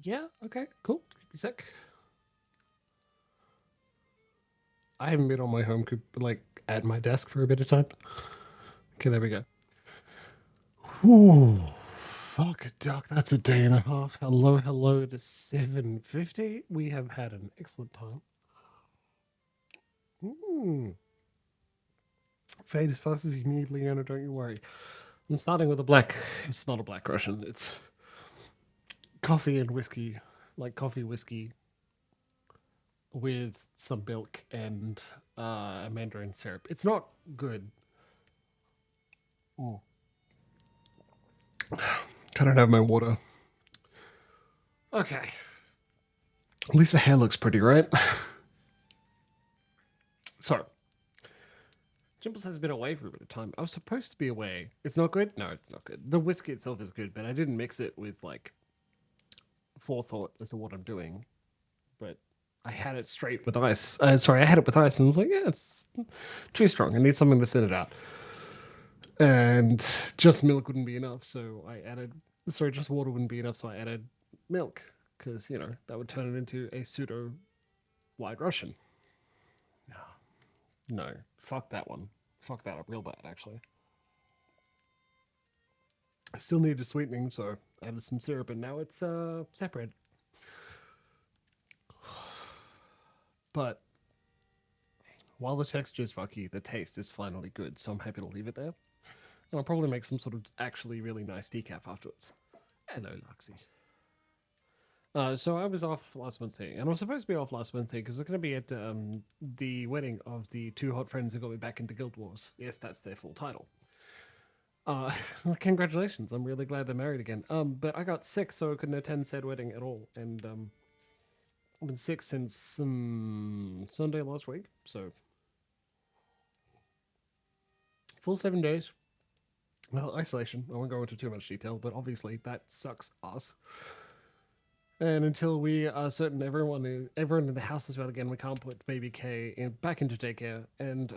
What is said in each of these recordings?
Yeah, okay, cool. Keep me sec. I haven't been on my home like at my desk for a bit of time. Okay, there we go. Whew. Fuck a duck. That's a day and a half. Hello, hello to 7:50. We have had an excellent time. Fade as fast as you need, Leona, don't you worry. I'm starting with a black. It's not a black Russian. It's coffee and whiskey. Like coffee, whiskey with some milk and mandarin syrup. It's not good. Mm. I don't have my water. Okay. At least the hair looks pretty, right? So, Jimbles has been away for a bit of time. I was supposed to be away. It's not good? No, it's not good. The whiskey itself is good, but I didn't mix it with, like, forethought as to what I'm doing. But I had it straight with ice. I had it with ice and I was like, yeah, it's too strong. I need something to thin it out. And just milk wouldn't be enough, so I added... Sorry, just water wouldn't be enough, so I added milk. Because, that would turn it into a pseudo White Russian. No, fuck that one. Fuck that up real bad, actually. I still needed sweetening, so I added some syrup, and now it's separated. But while the texture is fucky, the taste is finally good, so I'm happy to leave it there. And I'll probably make some sort of actually really nice decaf afterwards. Hello, Luxie. So I was off last Wednesday, and I was supposed to be off last Wednesday because I was going to be at the wedding of the two hot friends who got me back into Guild Wars. Yes, that's their full title. Congratulations! I'm really glad they're married again. But I got sick, so I couldn't attend said wedding at all, and I've been sick since Sunday last week. So full 7 days. Well, isolation. I won't go into too much detail, but obviously that sucks ass. And until we are certain everyone in the house is well again, we can't put baby K back into daycare. And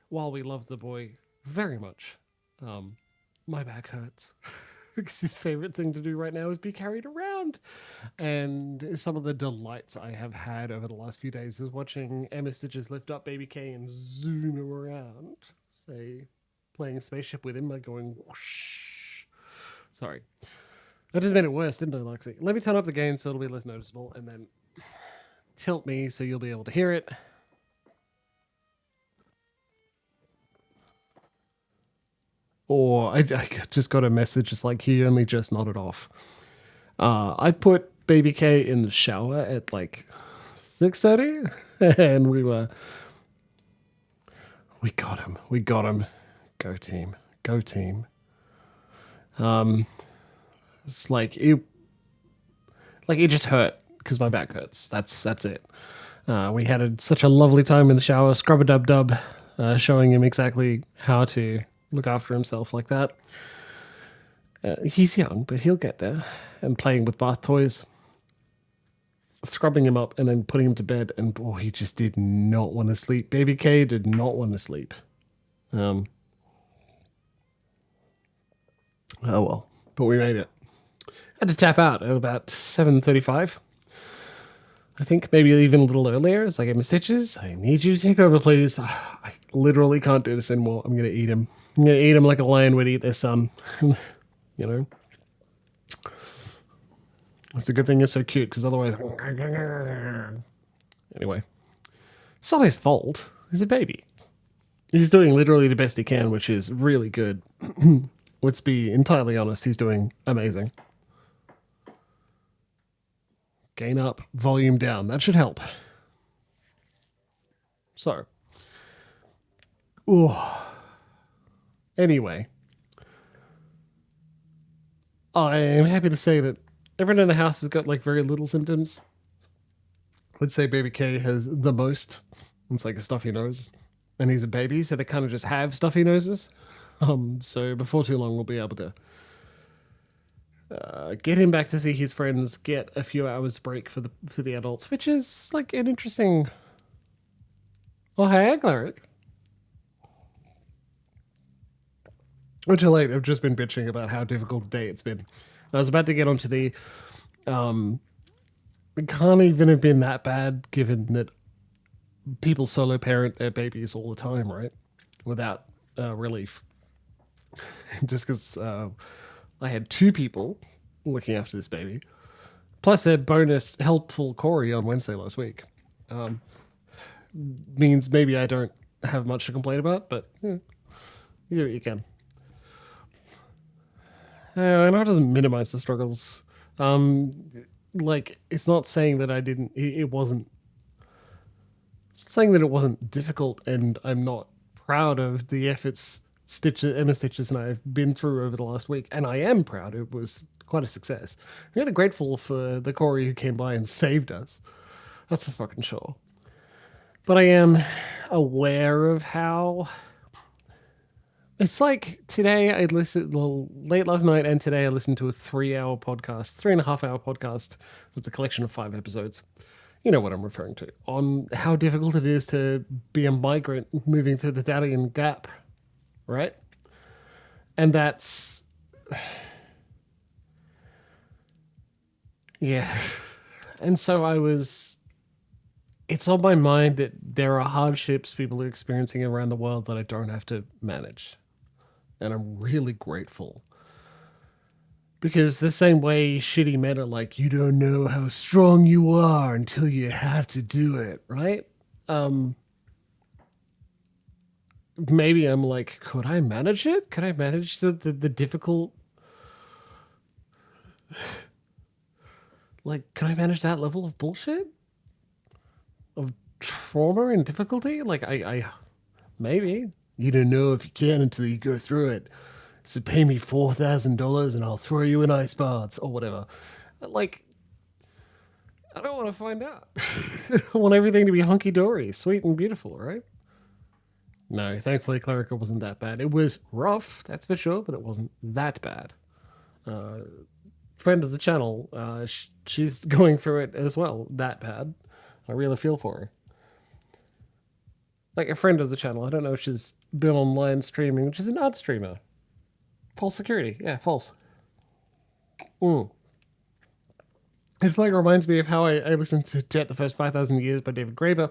while we love the boy very much, my back hurts. Because his favorite thing to do right now is be carried around. And some of the delights I have had over the last few days is watching Emma Stitches lift up baby K and zoom him around. Say, playing a spaceship with him, like going whoosh. Sorry. I just made it worse, didn't I, Lexi? Let me turn up the gain so it'll be less noticeable, and then tilt me so you'll be able to hear it. Or I just got a message, it's like he only just nodded off. I put baby K in the shower at like 6:30, and we got him. We got him. Go team. Go team. It's like it just hurt because my back hurts. That's it. We had such a lovely time in the shower, scrub a dub dub, showing him exactly how to look after himself like that. He's young, but he'll get there. And playing with bath toys, scrubbing him up, and then putting him to bed. And boy, he just did not want to sleep. Baby K did not want to sleep. Oh well, but we made it. Had to tap out at about 7:35. I think maybe even a little earlier. It's like, Emma Stitches, I need you to take over, please. I literally can't do this anymore. I'm going to eat him. I'm going to eat him like a lion would eat their son. You know? It's a good thing you're so cute, because otherwise... Anyway. It's not his fault. He's a baby. He's doing literally the best he can, which is really good. Let's be entirely honest, he's doing amazing. Gain up, volume down. That should help. So. Ooh. Anyway. I am happy to say that everyone in the house has got like very little symptoms. Let's say baby K has the most. It's like a stuffy nose. And he's a baby, so they kind of just have stuffy noses. So before too long, we'll be able to get him back to see his friends, get a few hours break for the adults, which is like an interesting... Oh, hey, Cleric. Until I've just been bitching about how difficult a day it's been. I was about to get onto the it can't even have been that bad given that people solo parent their babies all the time, right? Without relief. Just because I had two people looking after this baby, plus a bonus helpful Corey on Wednesday last week. Means maybe I don't have much to complain about, but you do what you can. I know it doesn't minimize the struggles. Like it's not saying that I didn't. It wasn't. It's saying that it wasn't difficult, and I'm not proud of the efforts Emma Stitches and I have been through over the last week, and I am proud. It was quite a success. I'm really grateful for the Corey who came by and saved us. That's for fucking sure. But I am aware of how it's like today I listened, well, late last night and today I listened to a 3-hour podcast, 3.5-hour podcast. It's a collection of 5 episodes. You know what I'm referring to, on how difficult it is to be a migrant moving through the Darien Gap, right? And that's, yeah. And so it's on my mind that there are hardships people are experiencing around the world that I don't have to manage. And I'm really grateful. Because the same way shitty men are like, you don't know how strong you are until you have to do it, right? Maybe I'm like, could I manage it? Could I manage the difficult... Like, can I manage that level of bullshit? Of trauma and difficulty? Like, I maybe. You don't know if you can until you go through it. So pay me $4,000 and I'll throw you in ice baths or whatever. Like, I don't want to find out. I want everything to be hunky-dory, sweet and beautiful, right? No, thankfully Clerica wasn't that bad. It was rough, that's for sure, but it wasn't that bad. Friend of the channel, she's going through it as well, that bad. I really feel for her. Like a friend of the channel, I don't know if she's been online streaming, which is an odd streamer. False security. Yeah, false. It's like, reminds me of how I listened to Jet the First 5,000 Years by David Graeber,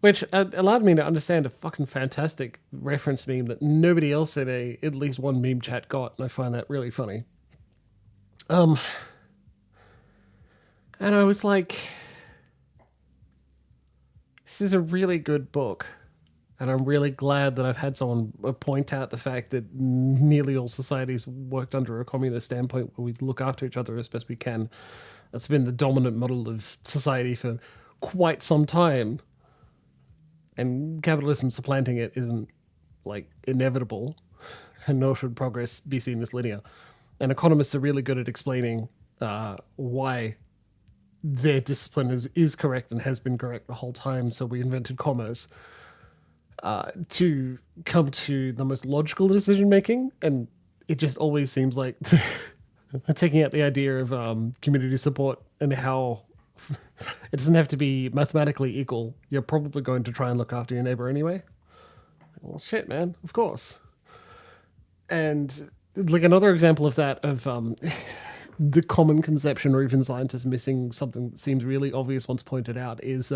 which allowed me to understand a fucking fantastic reference meme that nobody else in at least one meme chat got, and I find that really funny. And I was like, this is a really good book. And I'm really glad that I've had someone point out the fact that nearly all societies worked under a communist standpoint where we look after each other as best we can. That's been the dominant model of society for quite some time. And capitalism supplanting it isn't, like, inevitable. And nor should progress be seen as linear. And economists are really good at explaining why their discipline is correct and has been correct the whole time. So we invented commerce. To come to the most logical decision making, and it just always seems like taking out the idea of community support and how it doesn't have to be mathematically equal. You're probably going to try and look after your neighbor anyway. Well, shit, man, of course. And like another example of that, of the common conception, or even scientists missing something that seems really obvious once pointed out, is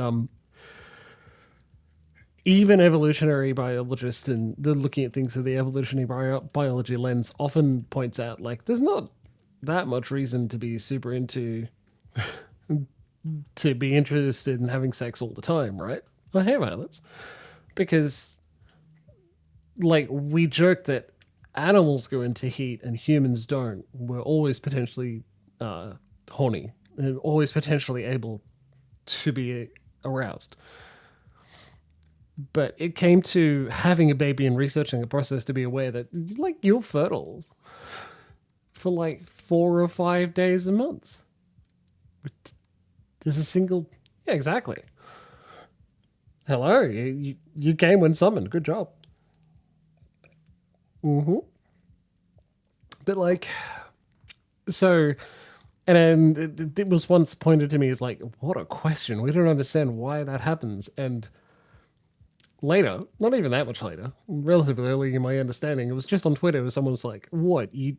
even evolutionary biologists and the looking at things through the evolutionary biology lens often points out, like, there's not that much reason to be super into to be interested in having sex all the time, right? Well, hey, violets. Because, like, we joke that animals go into heat and humans don't. We're always potentially horny and always potentially able to be aroused. But it came to having a baby and researching the process to be aware that, like, you're fertile for like 4 or 5 days a month. There's a single... Yeah, exactly. Hello, you came when summoned. Good job. But, like... So... And it was once pointed to me as, like, what a question. We don't understand why that happens. And... later, not even that much later, relatively early in my understanding, it was just on Twitter where someone was like, what, you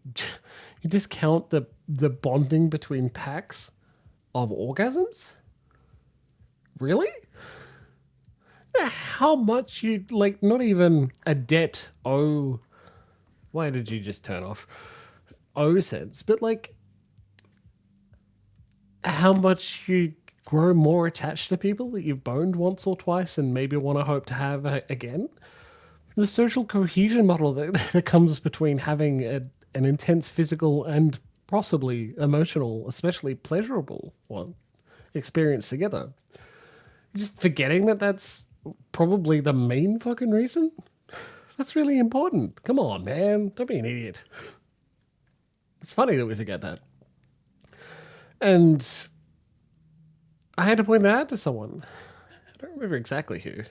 discount the bonding between packs of orgasms? Really? How much you, like, not even a debt, oh, why did you just turn off? Oh sense, but like, how much you grow more attached to people that you've boned once or twice and maybe want to hope to have again. The social cohesion model that comes between having an intense physical and possibly emotional, especially pleasurable one experience together. Just forgetting that that's probably the main fucking reason? That's really important. Come on, man. Don't be an idiot. It's funny that we forget that. And I had to point that out to someone. I don't remember exactly who.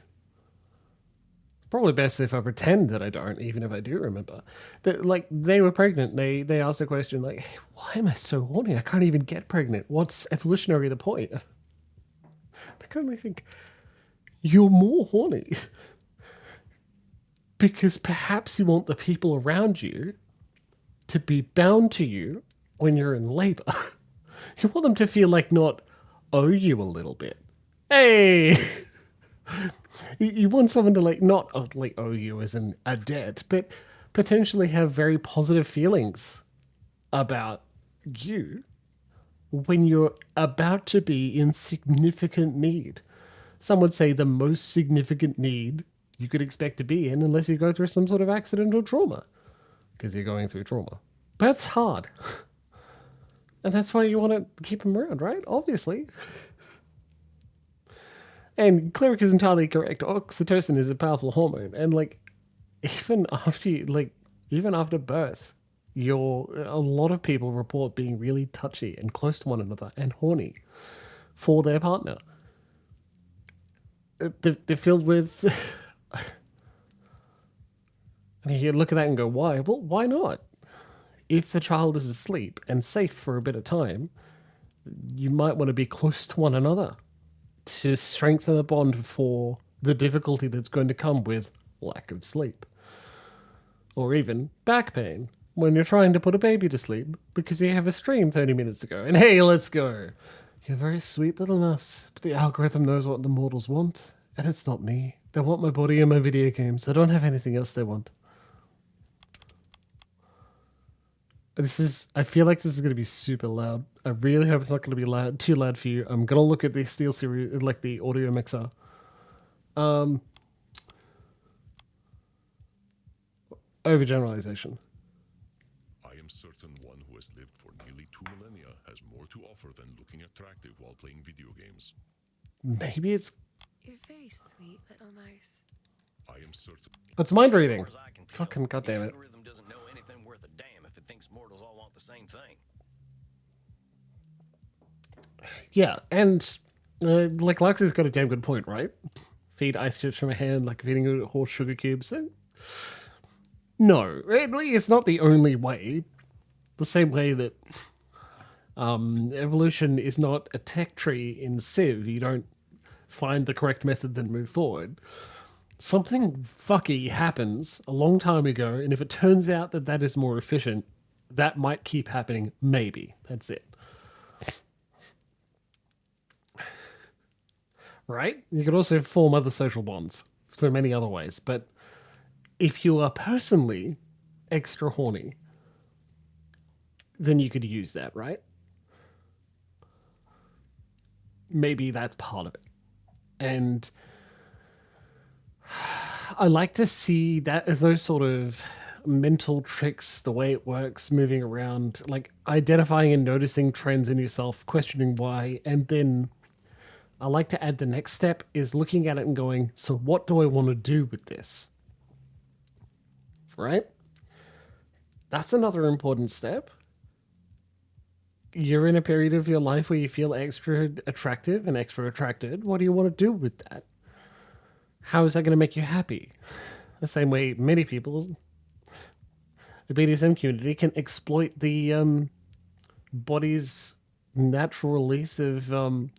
Probably best if I pretend that I don't, even if I do remember. That, like, they were pregnant. They asked the question, like, hey, why am I so horny? I can't even get pregnant. What's evolutionary the point? I can only think, you're more horny because perhaps you want the people around you to be bound to you when you're in labor. You want them to feel like not owe you a little bit. Hey! You want someone to like not like owe you as in a debt, but potentially have very positive feelings about you when you're about to be in significant need. Some would say the most significant need you could expect to be in unless you go through some sort of accident or trauma, because you're going through trauma. But it's hard. And that's why you want to keep them around, right? Obviously. And Cleric is entirely correct. Oxytocin is a powerful hormone, and like even after even after birth, a lot of people report being really touchy and close to one another and horny for their partner. They're filled with. And you look at that and go, why? Well, why not? If the child is asleep and safe for a bit of time, you might want to be close to one another to strengthen the bond for the difficulty that's going to come with lack of sleep. Or even back pain when you're trying to put a baby to sleep because you have a stream 30 minutes ago and hey, let's go. You're a very sweet little nurse, but the algorithm knows what the mortals want, and it's not me. They want my body and my video games. I don't have anything else they want. I feel like this is going to be super loud. I really hope it's not going to be too loud for you. I'm going to look at the SteelSeries, like the audio mixer. Overgeneralization. I am certain one who has lived for nearly 2 millennia has more to offer than looking attractive while playing video games. Maybe it's... You're very sweet, little mouse. I am certain... It's mind reading. As far as I can tell, Fucking the goddammit. algorithm doesn't know anything worth a damn if it thinks mortals all want the same thing. Yeah, and like Lux has got a damn good point, right? Feed ice chips from a hand like feeding a horse sugar cubes. No, it's not the only way. The same way that evolution is not a tech tree in Civ. You don't find the correct method then move forward. Something fucky happens a long time ago, and if it turns out that that is more efficient, that might keep happening. Maybe. That's it. Right? You could also form other social bonds through many other ways, but if you are personally extra horny, then you could use that, right? Maybe that's part of it. And I like to see that those sort of mental tricks, the way it works, moving around, like identifying and noticing trends in yourself, questioning why, and then I like to add the next step is looking at it and going, so what do I want to do with this? Right? That's another important step. You're in a period of your life where you feel extra attractive and extra attracted. What do you want to do with that? How is that going to make you happy? The same way many people, the BDSM community, can exploit the body's natural release of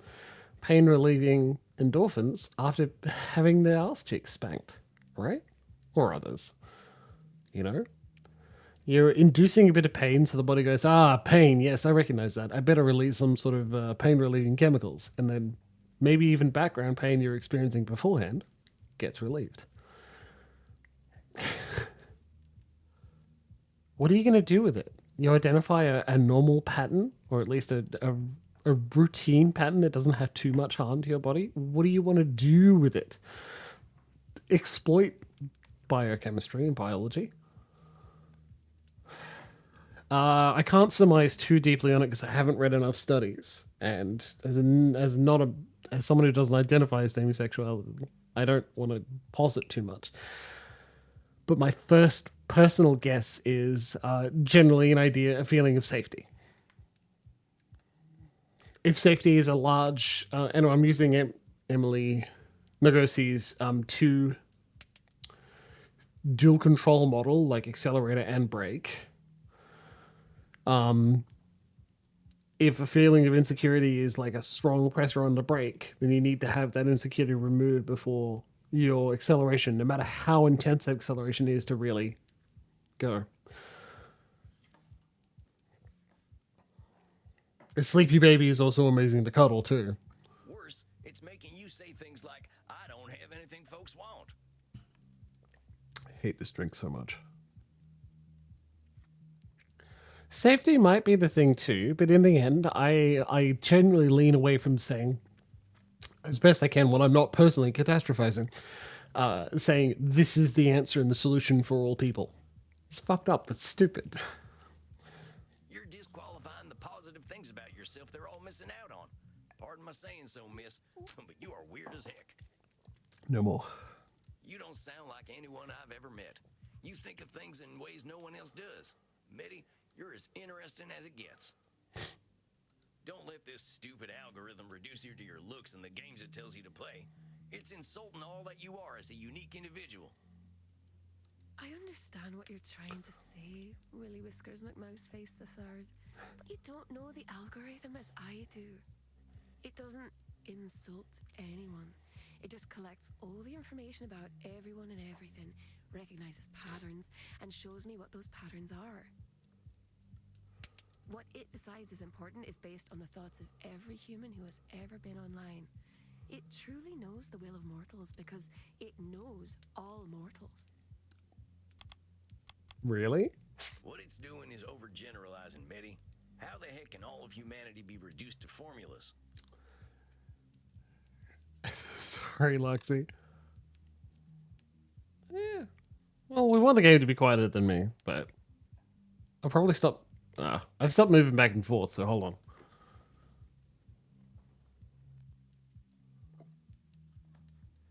pain-relieving endorphins after having their ass cheeks spanked, right? Or others, you know? You're inducing a bit of pain, so the body goes, pain. Yes, I recognize that. I better release some sort of pain-relieving chemicals. And then maybe even background pain you're experiencing beforehand gets relieved. What are you going to do with it? You identify a normal pattern, or at least a routine pattern that doesn't have too much harm to your body. What do you want to do with it? Exploit biochemistry and biology. I can't surmise too deeply on it because I haven't read enough studies, and as someone who doesn't identify as demisexual, I don't want to posit too much. But my first personal guess is generally a feeling of safety. If safety is a large, and I'm using Emily Nagosi's two dual control model, like accelerator and brake. If a feeling of insecurity is like a strong pressure on the brake, then you need to have that insecurity removed before your acceleration, no matter how intense that acceleration is, to really go. A sleepy baby is also amazing to cuddle too. Worse, it's making you say things like, I don't have anything folks want. I hate this drink so much. Safety might be the thing too, but in the end, I generally lean away from saying, as best I can when I'm not personally catastrophizing, saying this is the answer and the solution for all people. It's fucked up. That's stupid. You're disqualifying the positive things about yourself they're all missing out on. Pardon my saying so, miss, but you are weird as heck. No more. You don't sound like anyone I've ever met. You think of things in ways no one else does. Mitty, you're as interesting as it gets. Don't let this stupid algorithm reduce you to your looks and the games it tells you to play. It's insulting all that you are as a unique individual. I understand what you're trying to say, Willy Whiskers McMouseface III, but you don't know the algorithm as I do. It doesn't insult anyone. It just collects all the information about everyone and everything, recognizes patterns, and shows me what those patterns are. What it decides is important is based on the thoughts of every human who has ever been online. It truly knows the will of mortals because it knows all mortals. Really? What it's doing is overgeneralizing, Mitty. How the heck can all of humanity be reduced to formulas? Sorry, Luxie. Yeah. Well, we want the game to be quieter than me, but I'll probably stop. I've stopped moving back and forth, so hold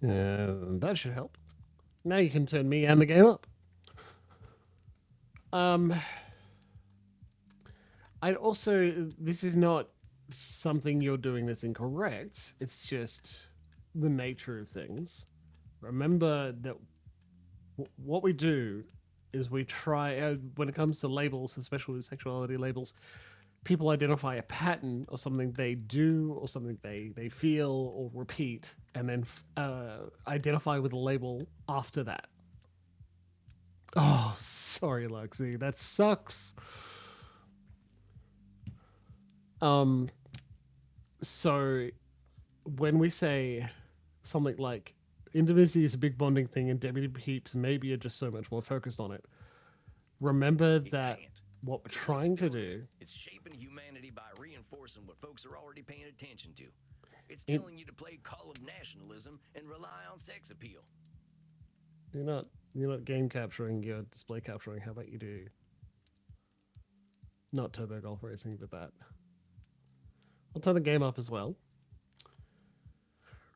on. That should help. Now you can turn me and the game up. I'd also, this is not something you're doing that's incorrect. It's just the nature of things. Remember that what we do is we try, when it comes to labels, especially sexuality labels, people identify a pattern or something they do or something they feel or repeat, and then identify with a label after that. Oh, sorry, Luxie. That sucks. So when we say something like intimacy is a big bonding thing and deputy peeps maybe are just so much more focused on it, remember that what we're trying to do, it's shaping humanity by reinforcing what folks are already paying attention to. It's telling you to play Call of Nationalism and rely on sex appeal. You're not game capturing, you're display capturing. How about you do not Turbo Golf Racing, but that? I'll turn the game up as well.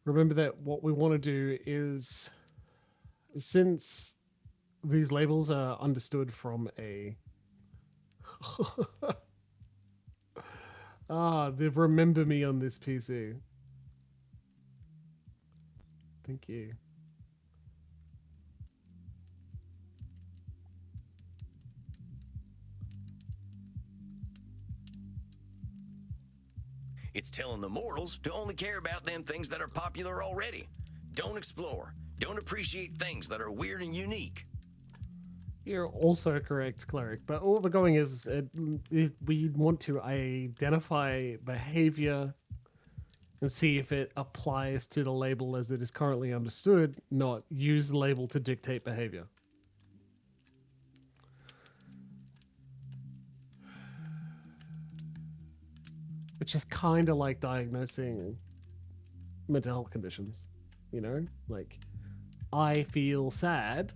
Remember that what we want to do is, since these labels are understood from a they remember me on this PC. Thank you. It's telling the mortals to only care about them things that are popular already. Don't explore. Don't appreciate things that are weird and unique. You're also correct, cleric. But all we're going is we want to identify behavior and see if it applies to the label as it is currently understood, not use the label to dictate behavior. Which is kind of like diagnosing mental health conditions, you know? Like, I feel sad.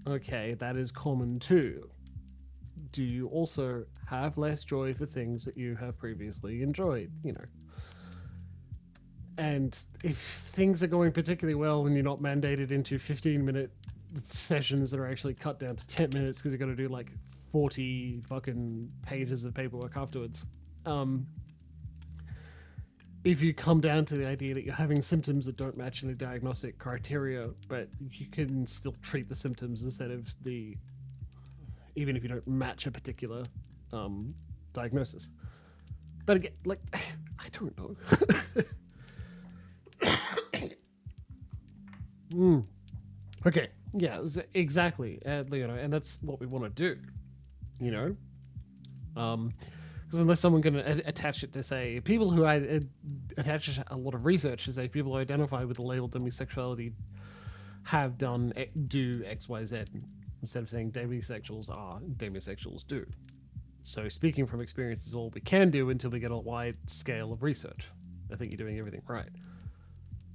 Okay, that is common too. Do you also have less joy for things that you have previously enjoyed, you know? And if things are going particularly well and you're not mandated into 15-minute sessions that are actually cut down to 10 minutes because you've got to do like 40 fucking pages of paperwork afterwards. If you come down to the idea that you're having symptoms that don't match any diagnostic criteria, but you can still treat the symptoms instead of even if you don't match a particular diagnosis. But again, like, I don't know. Okay, yeah, exactly. You know, and that's what we want to do, you know? Because unless someone can attach it to, say, people who attach a lot of research to say people who identify with the label demisexuality do X, Y, Z, instead of saying demisexuals are, demisexuals do. So speaking from experience is all we can do until we get a wide scale of research. I think you're doing everything right.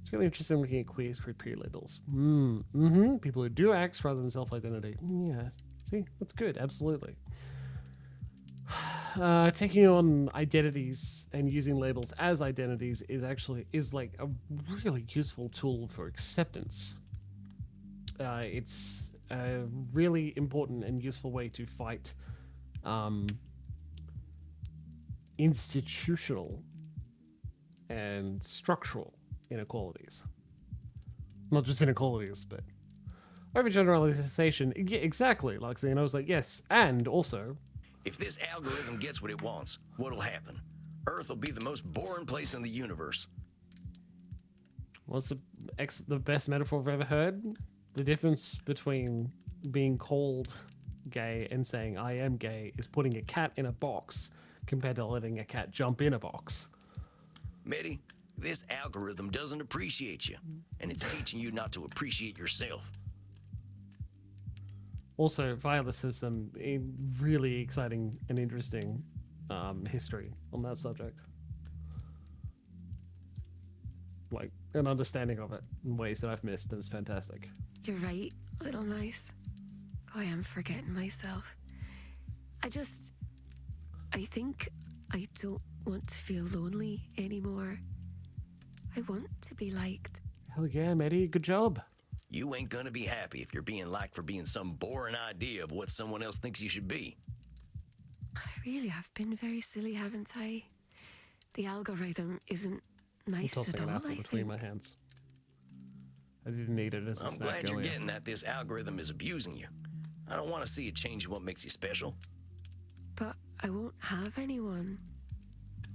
It's really interesting looking at queers for peer labels. People who do acts rather than self-identity. Yeah, see, that's good, absolutely. Taking on identities and using labels as identities is like a really useful tool for acceptance. It's a really important and useful way to fight institutional and structural inequalities. Not just inequalities, but overgeneralization. Yeah, exactly, Luxie. And I was like, yes, and also, if this algorithm gets what it wants, what'll happen? Earth will be the most boring place in the universe. What's the best metaphor I've ever heard? The difference between being called gay and saying I am gay is putting a cat in a box compared to letting a cat jump in a box. Mitty, this algorithm doesn't appreciate you, and it's teaching you not to appreciate yourself. Also, Violet has some really exciting and interesting history on that subject. Like, an understanding of it in ways that I've missed, and it's fantastic. You're right, little mouse. I am forgetting myself. I think I don't want to feel lonely anymore. I want to be liked. Hell yeah, Maddie, good job. You ain't gonna be happy if you're being liked for being some boring idea of what someone else thinks you should be. I really have been very silly, haven't I? The algorithm isn't nice I'm tossing at all, an apple I between think. my hands. I didn't need it as a I'm snack glad you're earlier. getting that this algorithm is abusing you. I don't want to see it change what makes you special. But I won't have anyone.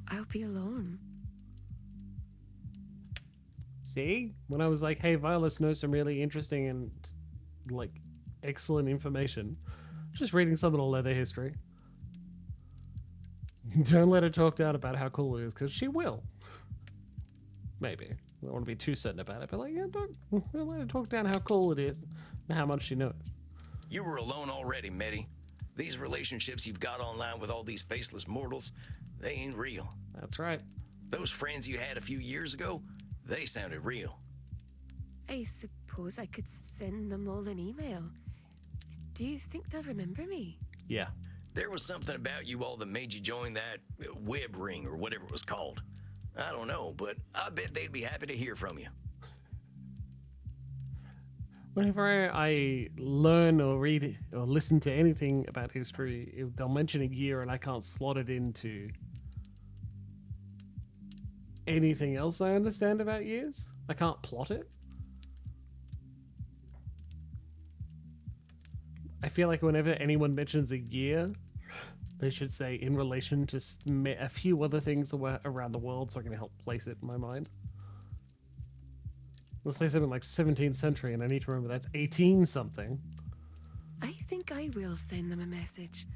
I'll be alone. See? When I was like, hey, Violet knows some really interesting and, like, excellent information. Just reading some of the leather history. Don't let her talk down about how cool it is, because she will. Maybe. I don't want to be too certain about it, but, like, yeah, don't let her talk down how cool it is and how much she knows. You were alone already, Mitty. These relationships you've got online with all these faceless mortals, they ain't real. That's right. Those friends you had a few years ago, they sounded real. I suppose I could send them all an email. Do you think they'll remember me? Yeah. There was something about you all that made you join that web ring or whatever it was called. I don't know, but I bet they'd be happy to hear from you. Whenever I learn or read or listen to anything about history, they'll mention a year and I can't slot it into anything else I understand about years. I can't plot it. I feel like whenever anyone mentions a year, they should say in relation to a few other things around the world so I can help place it in my mind. Let's say something like 17th century and I need to remember that's 18 something. I think I will send them a message.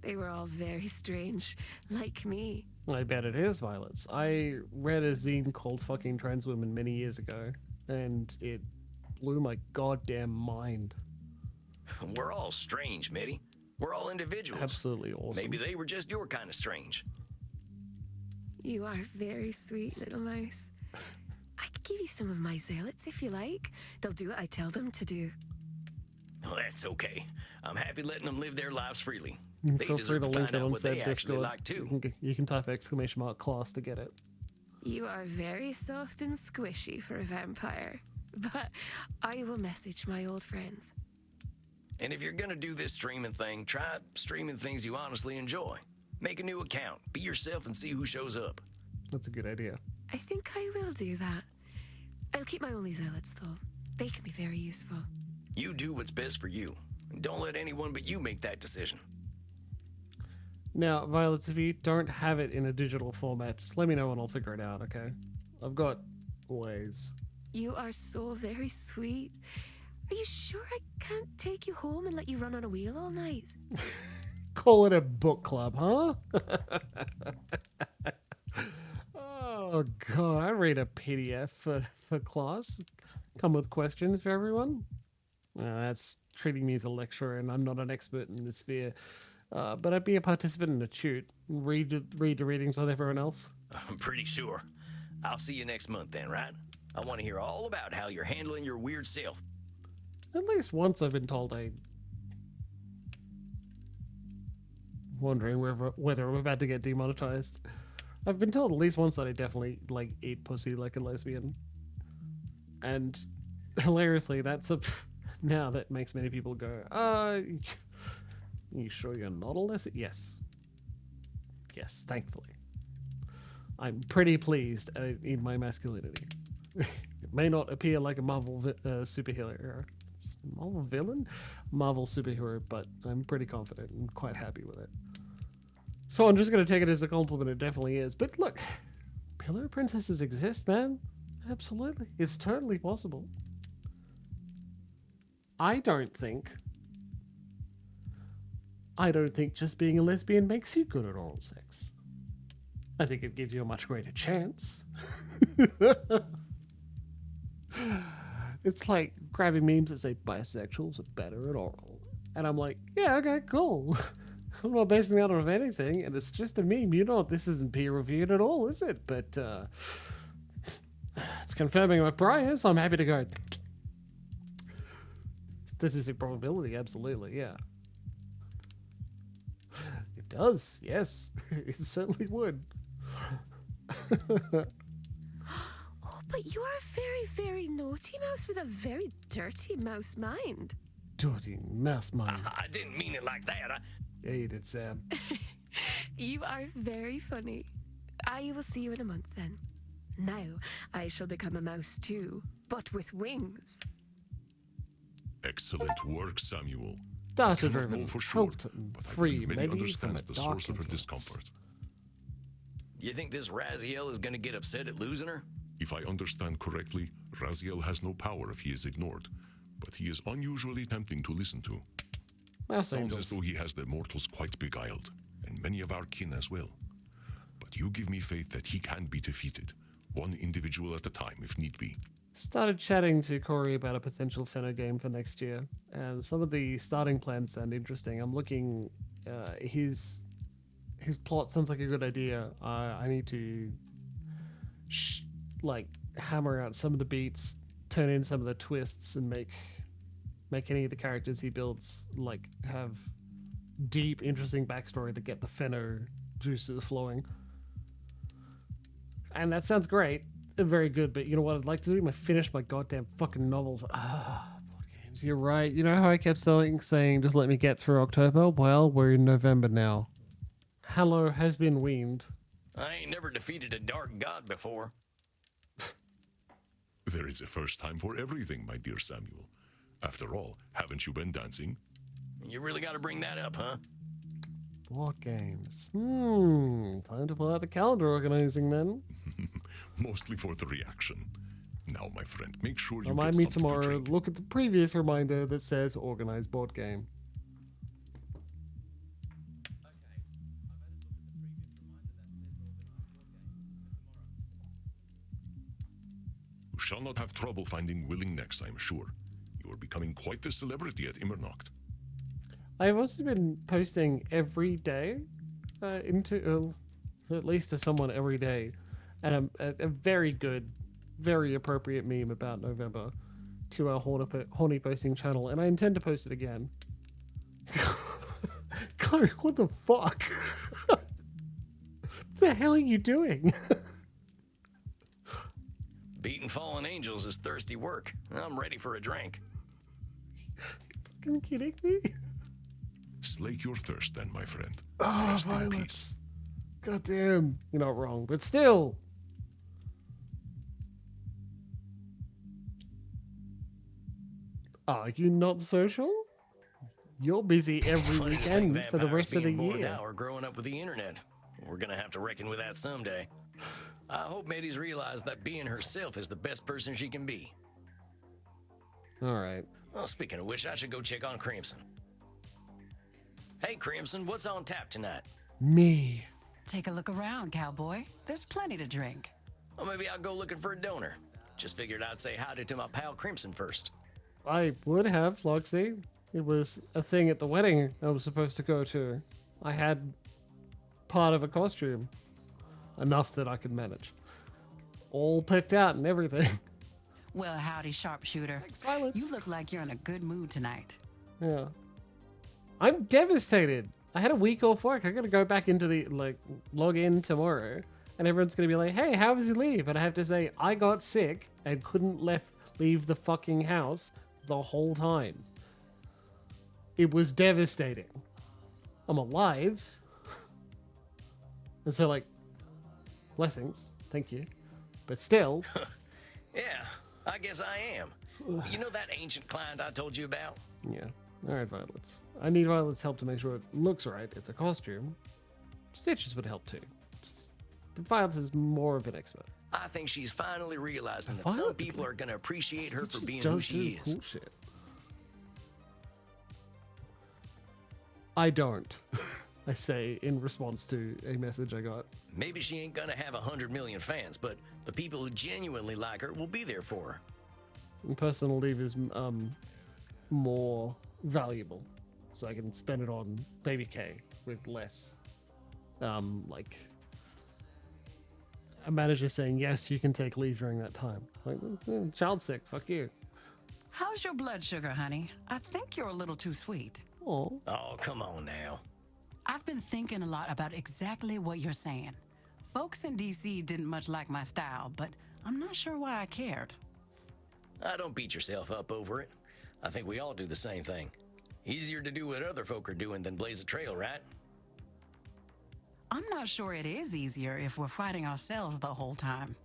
They were all very strange, like me. I bet it is, Violets. I read a zine called Fucking Trans Women many years ago, and it blew my goddamn mind. We're all strange, Mitty. We're all individuals. Absolutely awesome. Maybe they were just your kind of strange. You are very sweet, little mouse. I could give you some of my zealots if you like. They'll do what I tell them to do. Well, that's okay. I'm happy letting them live their lives freely. You They feel free deserve to to link find it out on what they said actually Discord. like too. You can type !class to get it. You are very soft and squishy for a vampire. But I will message my old friends. And if you're gonna do this streaming thing, try streaming things you honestly enjoy. Make a new account, be yourself, and see who shows up. That's a good idea. I think I will do that. I'll keep my only zealots, though. They can be very useful. You do what's best for you. And don't let anyone but you make that decision. Now, Violets, if you don't have it in a digital format, just let me know and I'll figure it out, okay? I've got ways. You are so very sweet. Are you sure I can't take you home and let you run on a wheel all night? Call it a book club, huh? Oh, God. I read a PDF for class. Come with questions for everyone. That's treating me as a lecturer, and I'm not an expert in this sphere. But I'd be a participant in a toot. Read the readings with everyone else. I'm pretty sure. I'll see you next month then, right? I want to hear all about how you're handling your weird self. At least once I've been told wondering whether I'm about to get demonetized. I've been told at least once that I definitely eat pussy like a lesbian. And hilariously, that's now that makes many people go, you sure you're not a lesbian? Yes. Yes, thankfully. I'm pretty pleased in my masculinity. It may not appear like a Marvel superhero. Marvel villain? Marvel superhero, but I'm pretty confident and quite happy with it. So I'm just going to take it as a compliment. It definitely is. But look, pillow princesses exist, man. Absolutely. It's totally possible. I don't think just being a lesbian makes you good at oral sex. I think it gives you a much greater chance. It's like grabbing memes that say bisexuals are better at oral. And I'm like, yeah, okay, cool. I'm not basing that on anything, and it's just a meme. You know, this isn't peer-reviewed at all, is it? But it's confirming my prior, so I'm happy to go. Statistic probability, absolutely, yeah. It does, yes. It certainly would. Oh, but you are a very, very naughty mouse with a very dirty mouse mind. Dirty mouse mind. I didn't mean it like that. Yeah, you did, Sam. You are very funny. I will see you in a month then. Now I shall become a mouse too, but with wings. Excellent work, Samuel. Data I cannot driven, know for sure, Hilton, but I free, believe Many maybe from understands a the dark source of her influence. discomfort. You think this Raziel is gonna get upset at losing her? If I understand correctly, Raziel has no power if he is ignored, but he is unusually tempting to listen to. Mouse Sounds angels. as though he has the mortals quite beguiled, and many of our kin as well. But you give me faith that he can be defeated, one individual at a time if need be. Started chatting to Corey about a potential Fenner game for next year, and some of the starting plans sound interesting. I'm looking, his plot sounds like a good idea. I need to hammer out some of the beats, turn in some of the twists, and make any of the characters he builds have deep, interesting backstory to get the Fenner juices flowing. And that sounds great. Very good, but you know what I'd like to do? Finish my goddamn fucking novels. Board games. You're right. You know how I kept saying, just let me get through October? Well, we're in November now. Hello has been weaned. I ain't never defeated a dark god before. There is a first time for everything, my dear Samuel. After all, haven't you been dancing? You really gotta bring that up, huh? Board games. Time to pull out the calendar organizing then. Mostly for the reaction. Now, my friend, make sure you Remind get me something to tomorrow, drink. look at the previous reminder that says organized board game. You shall not have trouble finding willing necks, I am sure. You are becoming quite the celebrity at Immernacht. I've also been posting every day at least to someone every day, and a very good, very appropriate meme about November to our horny posting channel, and I intend to post it again. Chloe, what the fuck? What the hell are you doing? Beating fallen angels is thirsty work. I'm ready for a drink. Fucking kidding me? Slake your thirst then, my friend. Oh, Rest in Violet. peace. God damn. You're not wrong, but still. Are you not social? You're busy every Funny to think weekend for the vampires rest of the being born year. now are growing up with the internet. We're gonna have to reckon with that someday. I hope Maddie's realized that being herself is the best person she can be. All right. Well, speaking of which, I should go check on Crimson. Hey, Crimson, what's on tap tonight? Me. Take a look around, cowboy. There's plenty to drink. Well, maybe I'll go looking for a donor. Just figured I'd say howdy to my pal Crimson first. I would have, Floxy. It was a thing at the wedding I was supposed to go to. I had part of a costume. Enough that I could manage. All picked out and everything. Well, howdy, sharpshooter. Thanks, Violet. You look like you're in a good mood tonight. Yeah. I'm devastated. I had a week off work. I gotta go back into the, log in tomorrow. And everyone's gonna be like, hey, how was your leave? And I have to say, I got sick and couldn't leave the fucking house the whole time. It was devastating. I'm alive. And so, blessings. Thank you. But still. Yeah, I guess I am. You know that ancient client I told you about? Yeah. Alright, Violet's. I need Violet's help to make sure it looks right. It's a costume. Stitches would help too. But Violet is more of an expert. I think she's finally realizing that Violet- some people are going to appreciate her for Stitches being does who she do is. cool shit. I don't. I say in response to a message I got. Maybe she ain't going to have 100 million fans, but the people who genuinely like her will be there for her. And personal leave is more valuable, so I can spend it on baby K with less a manager saying yes, you can take leave during that time. Child sick, fuck you. How's your blood sugar, honey? I think you're a little too sweet. Oh, Oh, come on now. I've been thinking a lot about exactly what you're saying. Folks in DC didn't much like my style, but I'm not sure why I cared. Don't beat yourself up over it. I think we all do the same thing. Easier to do what other folk are doing than blaze a trail, right? I'm not sure it is easier if we're fighting ourselves the whole time.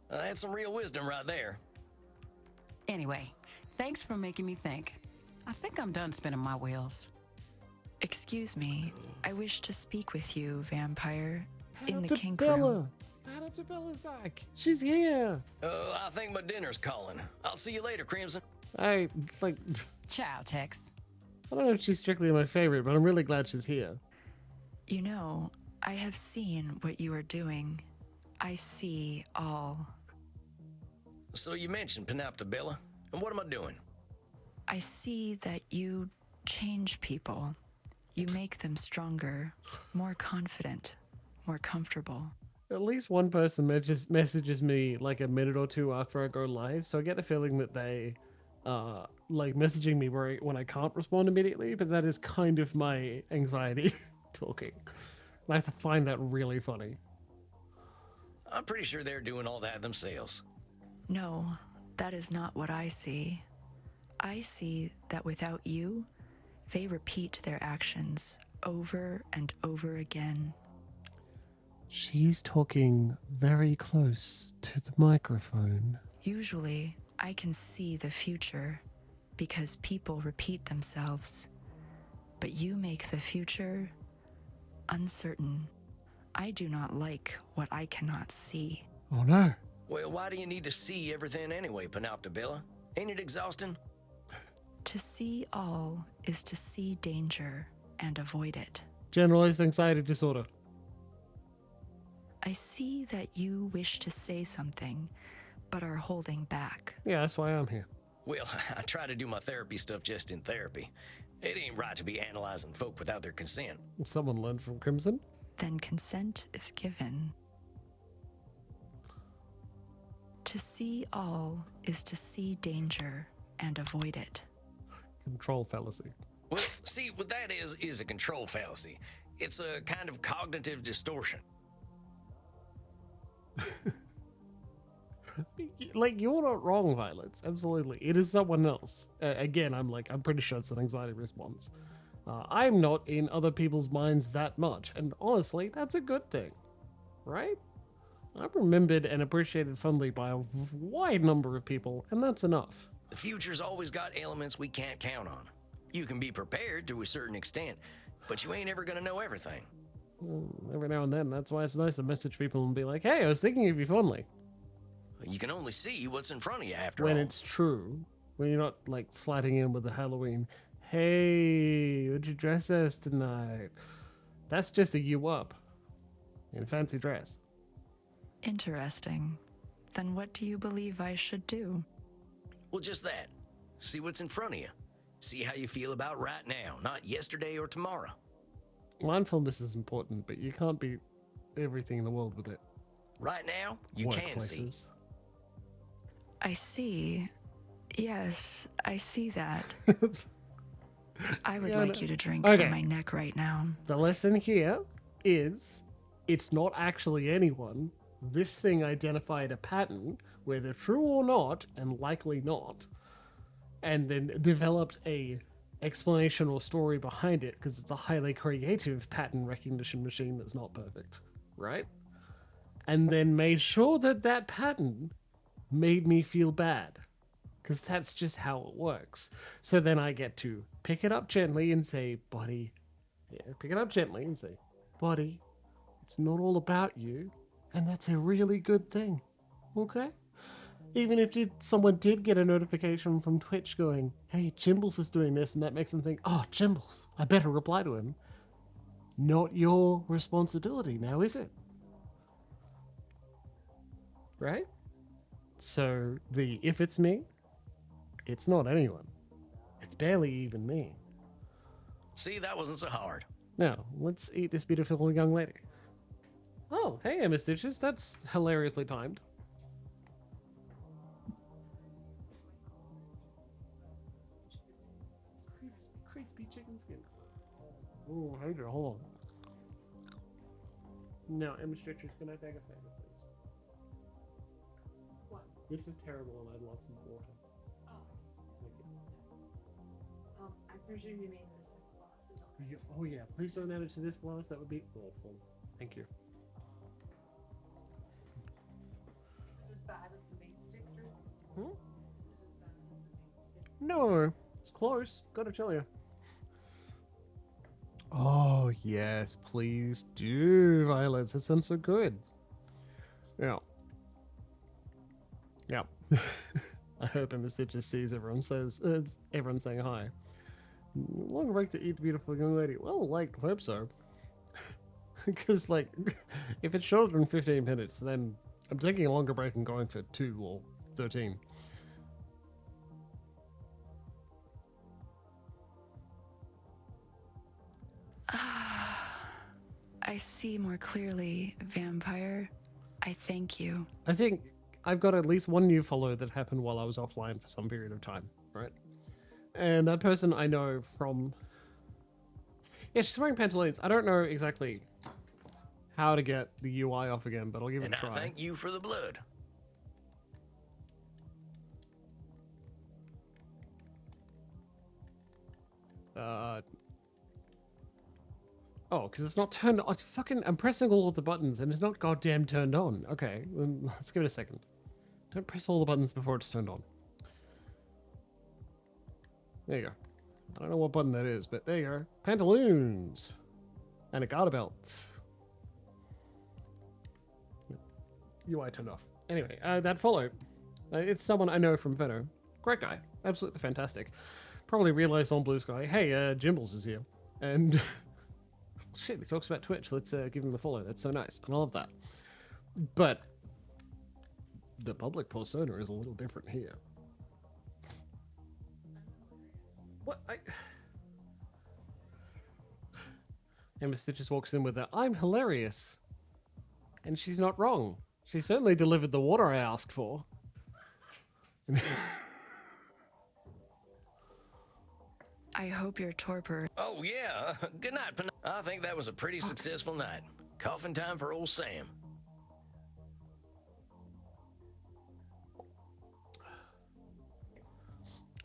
That's some real wisdom right there. Anyway, thanks for making me think. I think I'm done spinning my wheels. Excuse me, I wish to speak with you, vampire, in the to kink Bella. room. Madame Bella's back. She's here. I think my dinner's calling. I'll see you later, Crimson. I Ciao, Tex. I don't know if she's strictly my favorite, but I'm really glad she's here. You know, I have seen what you are doing. I see all. So you mentioned Penultimate, and what am I doing? I see that you change people. You make them stronger, more confident, more comfortable. At least one person messages me like a minute or two after I go live, so I get the feeling that they messaging me when I can't respond immediately, but that is kind of my anxiety talking. And I have to find that really funny. I'm pretty sure they're doing all that themselves. No, that is not what I see. I see that without you, they repeat their actions over and over again. She's talking very close to the microphone. Usually, I can see the future because people repeat themselves. But you make the future uncertain. I do not like what I cannot see. Oh no. Well, why do you need to see everything anyway, Penultimate? Ain't it exhausting? To see all is to see danger and avoid it. Generalized anxiety disorder. I see that you wish to say something, but are holding back. Yeah, that's why I'm here. Well, I try to do my therapy stuff just in therapy. It ain't right to be analyzing folk without their consent. Someone learned from Crimson. Then consent is given. To see all is to see danger and avoid it. Control fallacy. Well, see, what that is a control fallacy. It's a kind of cognitive distortion. Like, you're not wrong, Violets. Absolutely. It is someone else. Again, I'm pretty sure it's an anxiety response. I'm not in other people's minds that much. And honestly, that's a good thing. Right? I'm remembered and appreciated fondly by a wide number of people, and that's enough. The future's always got elements we can't count on. You can be prepared to a certain extent, but you ain't ever gonna know everything. Every now and then, that's why it's nice to message people and be like, hey, I was thinking of you fondly. You can only see what's in front of you after When all. it's true. When you're not, like, sliding in with the Halloween, hey, what'd you dress as tonight? That's just a you up. In fancy dress. Interesting. Then what do you believe I should do? Well, just that. See what's in front of you. See how you feel about right now, not yesterday or tomorrow. Mindfulness is important, but you can't be everything in the world with it. Right now, you can see. Workplaces. I see. Yes, I see that. I would Yeah, like no- you to drink Okay. from my neck right now. The lesson here is it's not actually anyone. This thing identified a pattern, whether true or not, and likely not, and then developed a explanation or story behind it because it's a highly creative pattern recognition machine that's not perfect, right? And then made sure that that pattern made me feel bad because that's just how it works. So then I get to pick it up gently and say, buddy, pick it up gently and say, buddy, it's not all about you, and that's a really good thing, okay? Even if someone did get a notification from Twitch going, hey, Jimbles is doing this, and that makes them think, oh, Jimbles, I better reply to him. Not your responsibility now, is it? Right? So if it's me, it's not anyone. It's barely even me. See, that wasn't so hard. Now, let's eat this beautiful young lady. Oh, hey, Emma Stitches, that's hilariously timed. Crispy chicken skin. Oh, hold on. No, Emma Stitches, can I beg a favor, please? What? This is terrible and I'd love some water. Oh. Thank you. I presume you mean this glass. Oh yeah, please don't add it to this glass, that would be awful. Thank you. Is it as bad as the meat stick drink? Hmm? Is it as bad as the meat stick? No, it's close, gotta tell you. Oh, yes, please do, Violets. That sounds so good. Yeah. Yeah. I hope Emma Stitches sees everyone everyone saying hi. Long break to eat the beautiful young lady. Well, like, hope so. Because, like, if it's shorter than 15 minutes, then I'm taking a longer break and going for 2 or 13. I see more clearly, vampire. I thank you. I think I've got at least one new follow that happened while I was offline for some period of time, right? And that person I know from... Yeah, she's wearing pantaloons. I don't know exactly how to get the UI off again, but I'll give it And a I try. thank you for the blood. Oh, because it's not turned on. I'm pressing all of the buttons and it's not goddamn turned on. Okay, let's give it a second. Don't press all the buttons before it's turned on. There you go. I don't know what button that is, but there you go. Pantaloons. And a garter belt. UI turned off. Anyway, that follow. It's someone I know from Venom. Great guy. Absolutely fantastic. Probably realized on Blue Sky, hey, Jimbles is here. And... shit, he talks about Twitch. Let's give him a follow. That's so nice. And I love that. But the public persona is a little different here. What? Emma Stitch just walks in with a, I'm hilarious. And she's not wrong. She certainly delivered the water I asked for. I hope your torpor. Oh, yeah. Good night, I think that was a pretty successful night. Coffin time for old Sam.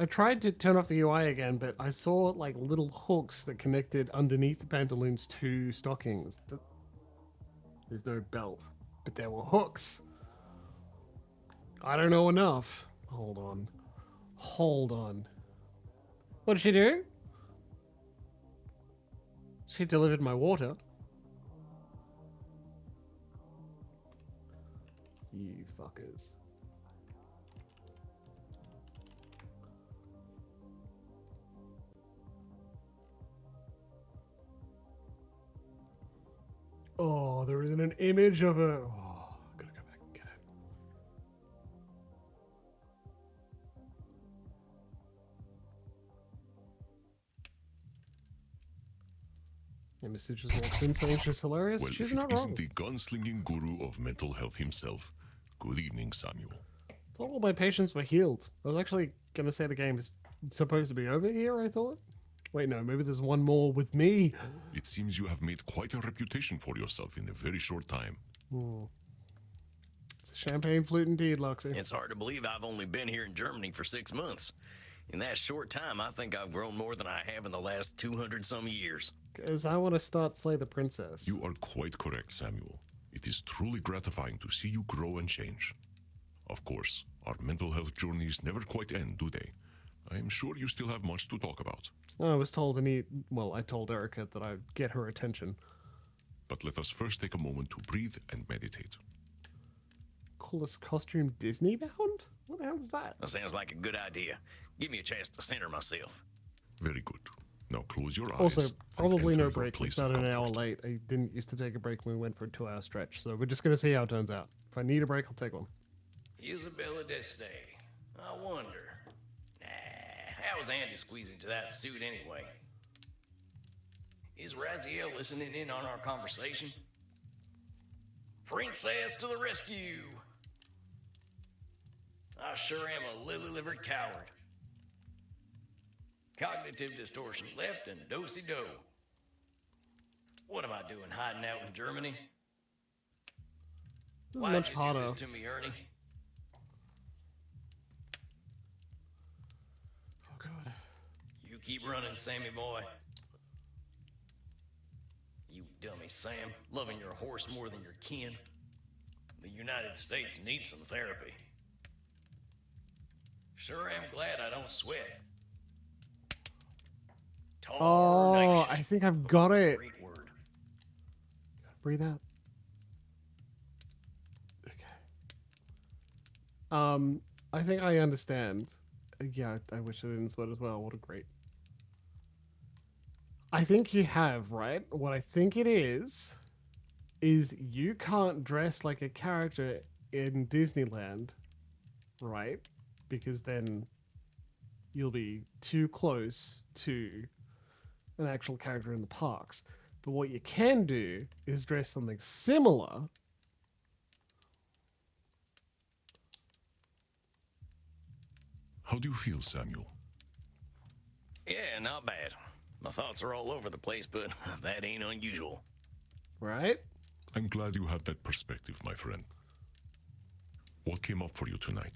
I tried to turn off the UI again, but I saw like little hooks that connected underneath the pantaloons to stockings. There's no belt, but there were hooks. I don't know enough. Hold on. Hold on. What did she do? She delivered my water. You fuckers. Oh, there isn't an image of a... Oh, gotta go back and get it. Yeah, Mr. just walks in saying she's hilarious. Well, She's if not it wrong. isn't the gunslinging guru of mental health himself. Good evening, Samuel. Thought all my patients were healed. I was actually gonna say the game is supposed to be over here, I thought. Wait, no, maybe there's one more with me. It seems you have made quite a reputation for yourself in a very short time. It's a champagne flute indeed, Luxie. It's hard to believe I've only been here in Germany for 6 months. In that short time, I think I've grown more than I have in the last 200-some years. Because I want to start Slay the Princess. You are quite correct, Samuel. It is truly gratifying to see you grow and change. Of course, our mental health journeys never quite end, do they? I am sure you still have much to talk about. I was told I told Erica that I'd get her attention. But let us first take a moment to breathe and meditate. Coolest costume Disney bound? What the hell is that? That sounds like a good idea. Give me a chance to center myself. Very good. Now close your eyes. Also, and probably enter no your break. place It's not of an hour comfort. late. I didn't used to take a break when we went for a 2-hour stretch, so we're just going to see how it turns out. If I need a break, I'll take one. Isabella d'Este. I wonder. Nah, how was Andy squeezing to that suit anyway? Is Raziel listening in on our conversation? Princess to the rescue! I sure am a lily-livered coward. Cognitive distortion left and do-si-do. What am I doing hiding out in Germany? This is Why'd much you harder. do this to me, Ernie? Oh, God. You keep running, Sammy boy. You dummy, Sam. Loving your horse more than your kin. The United States needs some therapy. Sure am glad I don't sweat. Oh, Tarnation. I think I've got it. Great word. Breathe out. Okay. I think I understand. Yeah, I wish I didn't sweat as well. What a great. I think you have, right? What I think it is you can't dress like a character in Disneyland, right? Because then you'll be too close to an actual character in the parks. But what you can do is dress something similar. How do you feel, Samuel? Yeah, not bad. My thoughts are all over the place, but that ain't unusual. Right? I'm glad you have that perspective, my friend. What came up for you tonight?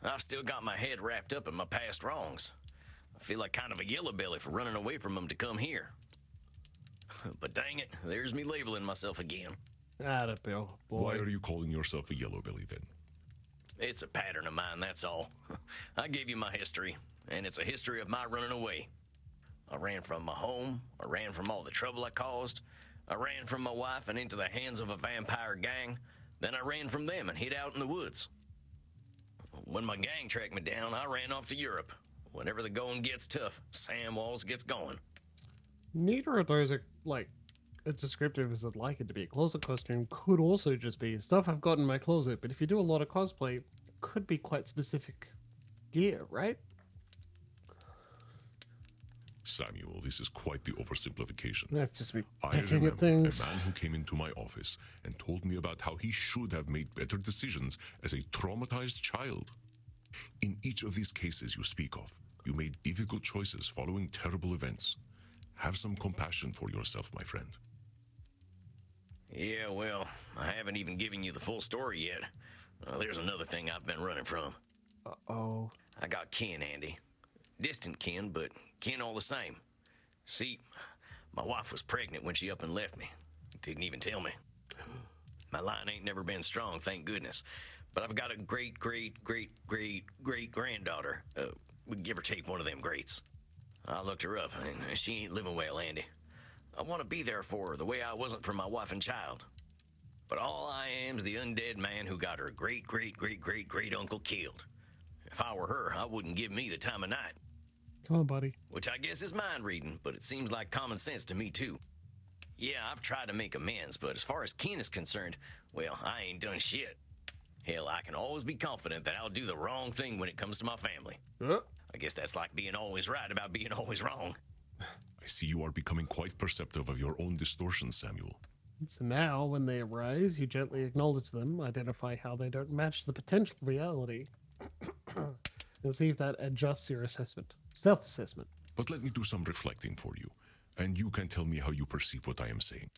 I've still got my head wrapped up in my past wrongs. I feel like kind of a yellow belly for running away from them to come here. But dang it, there's me labeling myself again. Atta Bill, boy. Why are you calling yourself a yellow belly then? It's a pattern of mine, that's all. I gave you my history, and it's a history of my running away. I ran from my home, I ran from all the trouble I caused, I ran from my wife and into the hands of a vampire gang, then I ran from them and hid out in the woods. When my gang tracked me down, I ran off to Europe. Whenever the going gets tough, Sam Walls gets going. Neither of those are, like, as descriptive as I'd like it to be, a closet costume could also just be stuff I've got in my closet, but if you do a lot of cosplay, it could be quite specific gear, right? Samuel, this is quite the oversimplification. That's just me I picking remember at things. a man who came into my office and told me about how he should have made better decisions as a traumatized child. In each of these cases you speak of, you made difficult choices following terrible events. Have some compassion for yourself, my friend. Yeah, well, I haven't even given you the full story yet. There's another thing I've been running from. Uh-oh. I got kin, Andy. Distant kin, but kin all the same. See, my wife was pregnant when she up and left me. Didn't even tell me. My line ain't never been strong, thank goodness. But I've got a great-great-great-great-great-granddaughter. Give or take one of them greats. I looked her up, and she ain't living well, Andy. I want to be there for her the way I wasn't for my wife and child. But all I am's the undead man who got her great-great-great-great-great-uncle killed. If I were her, I wouldn't give me the time of night. Come on, buddy. Which I guess is mind reading, but it seems like common sense to me too. Yeah, I've tried to make amends, but as far as kin is concerned, well, I ain't done shit. Hell, I can always be confident that I'll do the wrong thing when it comes to my family. I guess that's like being always right about being always wrong. I see you are becoming quite perceptive of your own distortions, Samuel. So now, when they arise, you gently acknowledge them, identify how they don't match the potential reality, and see if that adjusts your assessment. Self-assessment. But let me do some reflecting for you, and you can tell me how you perceive what I am saying.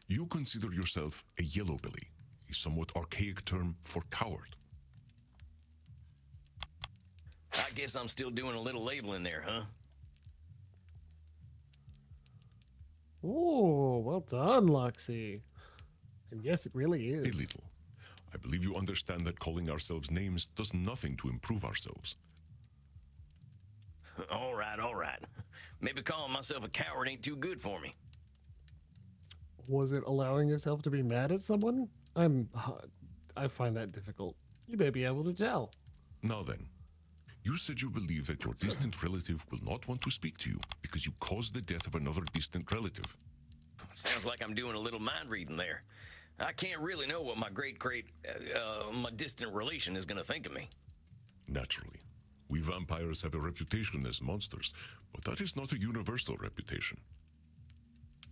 You consider yourself a yellowbelly, a somewhat archaic term for coward. I guess I'm still doing a little labeling there, huh? Oh, well done, Loxy. And yes, it really is. A little. I believe you understand that calling ourselves names does nothing to improve ourselves. All right, all right. Maybe calling myself a coward ain't too good for me. Was it allowing yourself to be mad at someone? I find that difficult. You may be able to tell. Now then, you said you believe that your distant relative will not want to speak to you because you caused the death of another distant relative. Sounds like I'm doing a little mind reading there. I can't really know what my my distant relation is gonna think of me. Naturally. We vampires have a reputation as monsters, but that is not a universal reputation.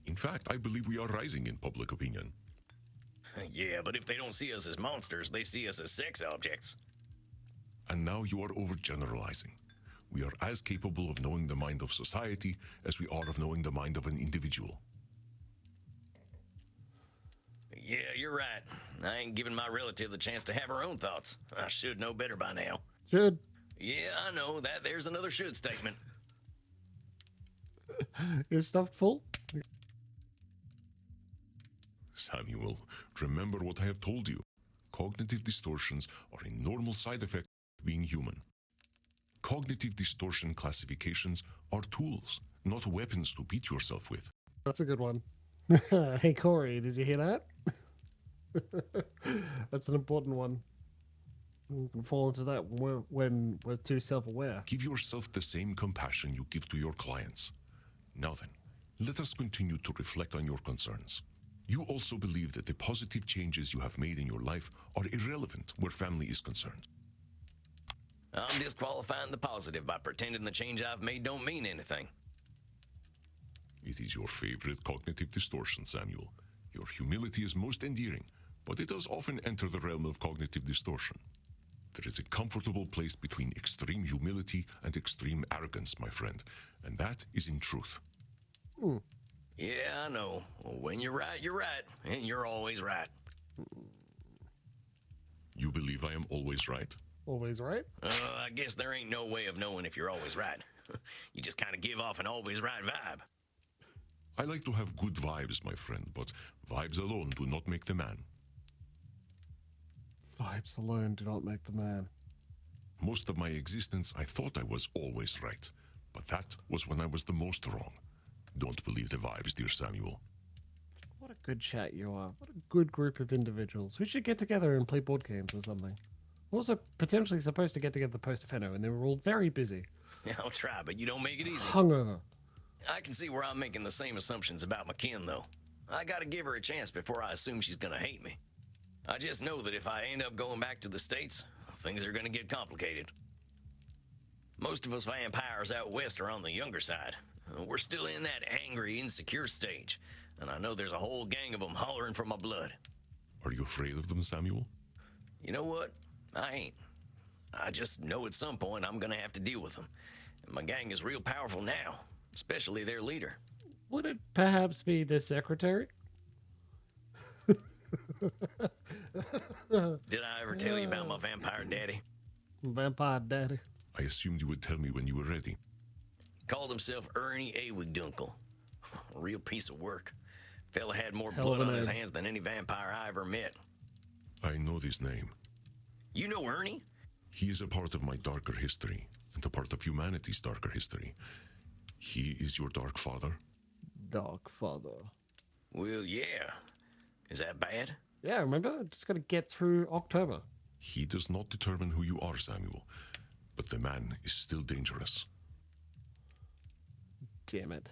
In fact, I believe we are rising in public opinion. Yeah, but if they don't see us as monsters, they see us as sex objects. And now you are overgeneralizing. We are as capable of knowing the mind of society as we are of knowing the mind of an individual. Yeah, you're right. I ain't giving my relative the chance to have her own thoughts. I should know better by now. Should. Yeah, I know that. There's another should statement. You're stuffed full? Samuel, remember what I have told you. Cognitive distortions are a normal side effect of being human. Cognitive distortion classifications are tools, not weapons to beat yourself with. That's a good one. Hey, Corey, did you hear that? That's an important one. We can fall into that when we're too self-aware. Give yourself the same compassion you give to your clients. Now then, let us continue to reflect on your concerns. You also believe that the positive changes you have made in your life are irrelevant where family is concerned. I'm disqualifying the positive by pretending the change I've made don't mean anything. It is your favorite cognitive distortion, Samuel. Your humility is most endearing, but it does often enter the realm of cognitive distortion. There is a comfortable place between extreme humility and extreme arrogance, my friend, and that is in truth. Yeah, I know. When you're right, and you're always right. You believe I am always right? Always right? I guess there ain't no way of knowing if you're always right. You just kind of give off an always right vibe. I like to have good vibes, my friend, but vibes alone do not make the man. Vibes alone do not make the man. Most of my existence, I thought I was always right, but that was when I was the most wrong. Don't believe the vibes, dear Samuel. What a good chat you are. What a good group of individuals. We should get together and play board games or something. We're also potentially supposed to get together post-Fenno, and they were all very busy. Yeah, I'll try, but you don't make it easy. Hungover. I can see where I'm making the same assumptions about my kin, though. I gotta give her a chance before I assume she's gonna hate me. I just know that if I end up going back to the States, things are gonna get complicated. Most of us vampires out west are on the younger side. We're still in that angry, insecure stage, and I know there's a whole gang of them hollering for my blood. Are you afraid of them, Samuel? You know what? I ain't. I just know at some point I'm gonna have to deal with them. And my gang is real powerful now, especially their leader. Would it perhaps be the secretary? Did I ever tell you about my vampire daddy? Vampire daddy. I assumed you would tell me when you were ready. Called himself Ernie Awigdunkle. Real piece of work. Fella had more Hell of blood a on his name. hands than any vampire I ever met. I know this name. You know Ernie? He is a part of my darker history, and a part of humanity's darker history. He is your dark father? Dark father. Well, yeah. Is that bad? Yeah, remember? Just gotta get through October. He does not determine who you are, Samuel, but the man is still dangerous. Damn it.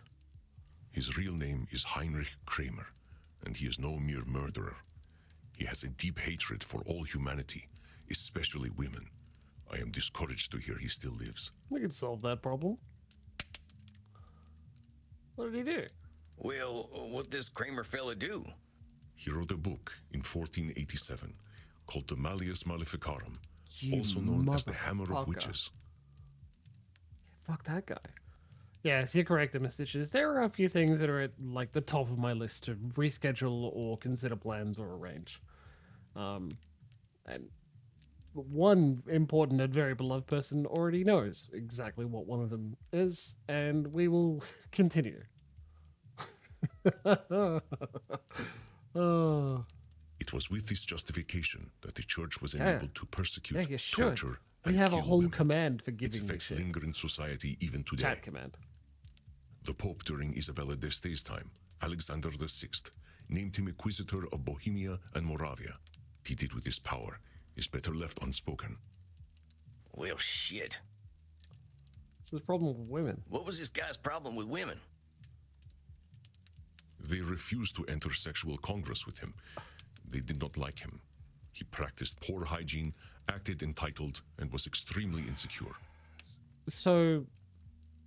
His real name is Heinrich Kramer, and he is no mere murderer. He has a deep hatred for all humanity, especially women. I am discouraged to hear he still lives. We can solve that problem. What did he do? Well, what this Kramer fella do? He wrote a book in 1487 called the Malleus Maleficarum, You also known as the Hammer motherfucker. of Witches. Fuck that guy. Yes, you're correct, Mr. Stitches. There are a few things that are at like the top of my list to reschedule or consider plans or arrange. And one important and very beloved person already knows exactly what one of them is, and we will continue. Oh, It was with this justification that the church was enabled to persecute, yeah, you should. torture, We and have a kill whole women. command for Its giving this effects shit. linger in society even today. Chat command. The Pope during Isabella d'Este's time, Alexander VI, named him Inquisitor of Bohemia and Moravia. What he did with his power is better left unspoken. Well, shit. It's the problem with women. What was this guy's problem with women? They refused to enter sexual congress with him. They did not like him. He practiced poor hygiene, acted entitled, and was extremely insecure. So,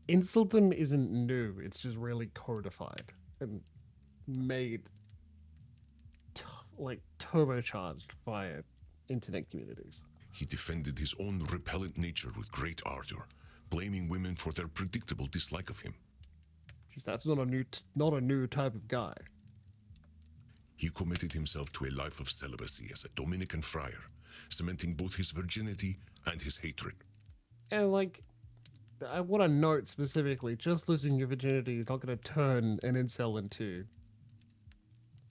insulting isn't new. It's just really codified and made like turbocharged via internet communities. He defended his own repellent nature with great ardor, blaming women for their predictable dislike of him. Jeez, that's not a new type of guy. He committed himself to a life of celibacy as a Dominican friar, cementing both his virginity and his hatred. And like, I want to note specifically, just losing your virginity is not going to turn an incel into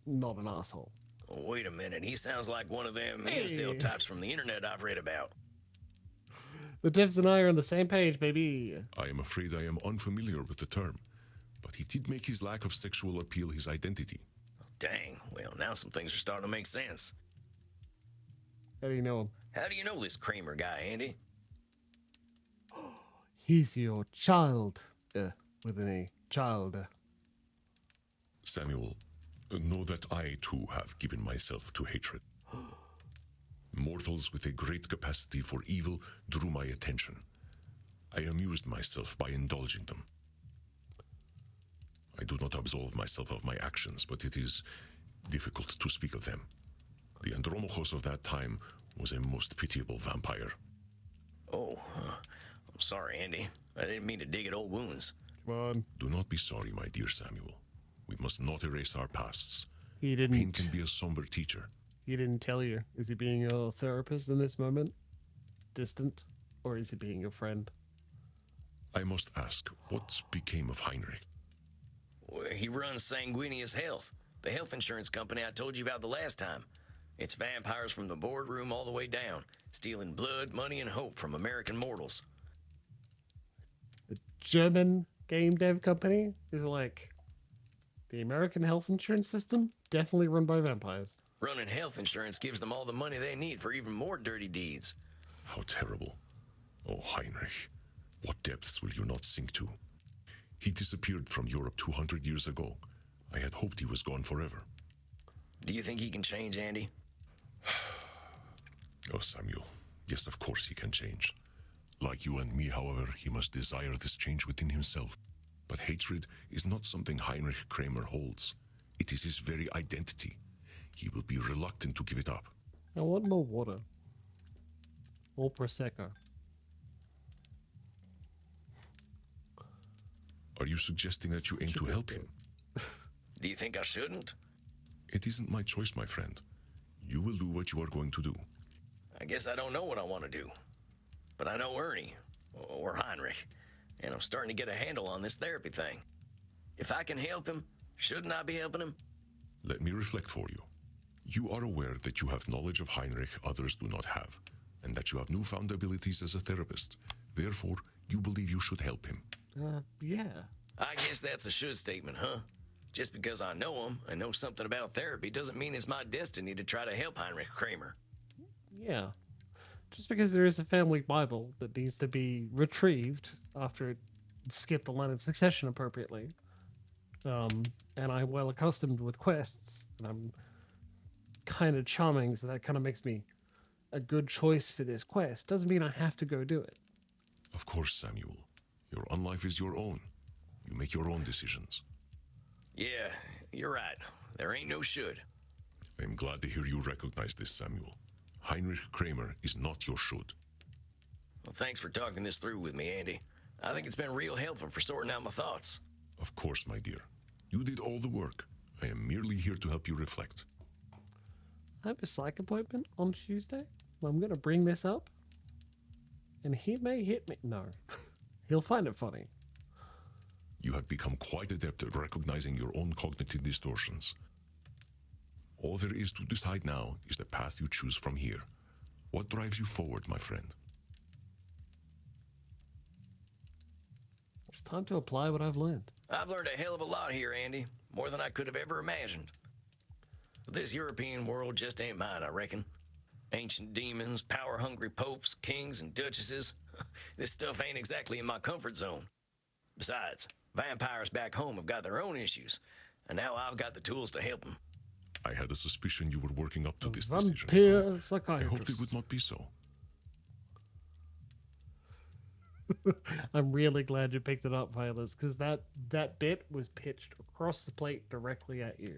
not an asshole. Oh, wait a minute. He sounds like one of them Hey. incel types from the internet I've read about. The Tiffs and I are on the same page, baby. I am afraid I am unfamiliar with the term, but he did make his lack of sexual appeal his identity. Dang. Well, now some things are starting to make sense. How do you know him? How do you know this Kramer guy, Andy? He's your child. With an E. Child. Samuel, know that I too have given myself to hatred. Mortals with a great capacity for evil drew my attention. I amused myself by indulging them. I do not absolve myself of my actions, but it is difficult to speak of them. The Andromachos of that time was a most pitiable vampire. Oh, I'm sorry, Andy. I didn't mean to dig at old wounds. Come on. Do not be sorry, my dear Samuel. We must not erase our pasts. He Pain didn't. can be a somber teacher. He didn't tell you. Is he being your therapist in this moment? Distant? Or is he being your friend? I must ask, what became of Heinrich? Well, he runs Sanguinius Health, the health insurance company I told you about the last time. It's vampires from the boardroom all the way down, stealing blood, money, and hope from American mortals. The German game dev company is like the American health insurance system, definitely run by vampires. Running health insurance gives them all the money they need for even more dirty deeds. How terrible. Oh, Heinrich, what depths will you not sink to? He disappeared from Europe 200 years ago. I had hoped he was gone forever. Do you think he can change, Andy? Oh, Samuel. Yes, of course he can change. Like you and me, however, he must desire this change within himself. But hatred is not something Heinrich Kramer holds. It is his very identity. He will be reluctant to give it up. I want more water. Or Prosecco. Are you suggesting that you aim to help him? Do you think I shouldn't? It isn't my choice, my friend. You will do what you are going to do. I guess I don't know what I want to do. But I know Ernie, or Heinrich, and I'm starting to get a handle on this therapy thing. If I can help him, shouldn't I be helping him? Let me reflect for you. You are aware that you have knowledge of Heinrich others do not have, and that you have newfound abilities as a therapist. Therefore, you believe you should help him. Yeah. I guess that's a should statement, huh? Just because I know him and know something about therapy doesn't mean it's my destiny to try to help Heinrich Kramer. Yeah. Just because there is a family Bible that needs to be retrieved after it skipped the line of succession appropriately. And I'm well accustomed with quests, and I'm kind of charming, so that kind of makes me a good choice for this quest. Doesn't mean I have to go do it. Of course, Samuel. Your unlife is your own. You make your own decisions. Yeah, you're right. There ain't no should. I am glad to hear you recognize this, Samuel. Heinrich Kramer is not your should. Well, thanks for talking this through with me, Andy. I think it's been real helpful for sorting out my thoughts. Of course, my dear. You did all the work. I am merely here to help you reflect. I have a psych appointment on Tuesday. I'm going to bring this up. And he may hit me. No. He'll find it funny. You have become quite adept at recognizing your own cognitive distortions. All there is to decide now is the path you choose from here. What drives you forward, my friend? It's time to apply what I've learned. I've learned a hell of a lot here, Andy. More than I could have ever imagined. But this European world just ain't mine, I reckon. Ancient demons, power-hungry popes, kings, and duchesses. This stuff ain't exactly in my comfort zone. Besides, vampires back home have got their own issues, and now I've got the tools to help them. I had a suspicion you were working up to this decision. Vampire I psychiatrist. hoped it would not be so. I'm really glad you picked it up, Violet, because that bit was pitched across the plate directly at you.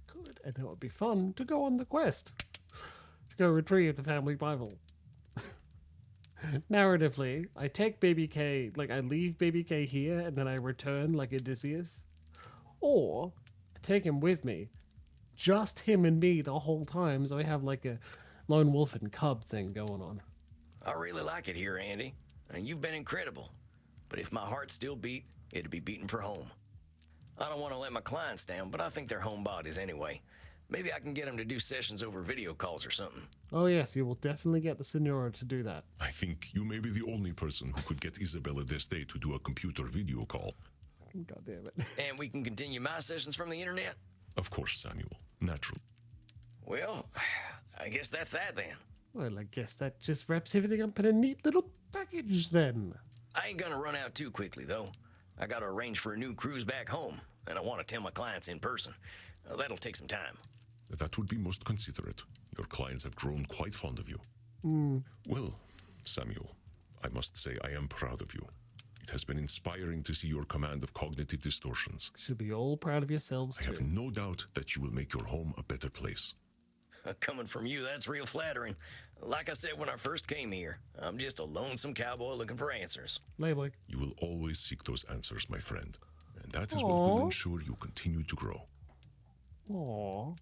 Good, and it would be fun to go on the quest. To go retrieve the family Bible. Narratively, I take Baby K, like I leave Baby K here and then I return like Odysseus. Or I take him with me. Just him and me the whole time, so I have like a lone wolf and cub thing going on. I really like it here, Andy, and you've been incredible. But if my heart still beat, it'd be beating for home. I don't want to let my clients down, but I think they're homebodies anyway. Maybe I can get them to do sessions over video calls or something. Oh yes, you will definitely get the Senora to do that. I think you may be the only person who could get Isabella Deste to do a computer video call. God damn it. And we can continue my sessions from the internet? Of course, Samuel. Natural. Well, I guess that's that then. Well, I guess that just wraps everything up in a neat little package then. I ain't gonna run out too quickly, though. I gotta arrange for a new cruise back home, and I want to tell my clients in person. That'll take some time. That would be most considerate. Your clients have grown quite fond of you. Well, Samuel, I must say I am proud of you. It has been inspiring to see your command of cognitive distortions. Should be all proud of yourselves I have too. no doubt that you will make your home a better place. Coming from you, that's real flattering. Like I said when I first came here, I'm just a lonesome cowboy looking for answers. Label. You will always seek those answers, my friend. And that is what will Aww. ensure you continue to grow. Aww.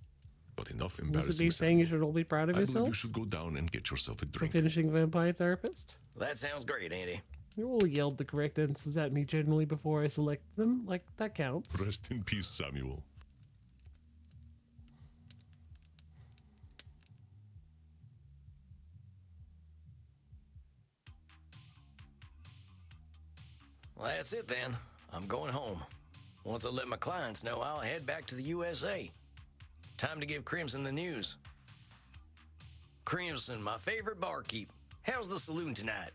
But enough Was it embarrassing. me saying you Samuel. should all be proud of I believe yourself you should go down and get yourself a for drink. finishing Vampire Therapist? That sounds great, Andy. You all yelled the correct answers at me generally before I select them. Like, that counts. Rest in peace, Samuel. Well, that's it then. I'm going home. Once I let my clients know, I'll head back to the USA. Time to give Crimson the news. Crimson, my favorite barkeep. How's the saloon tonight?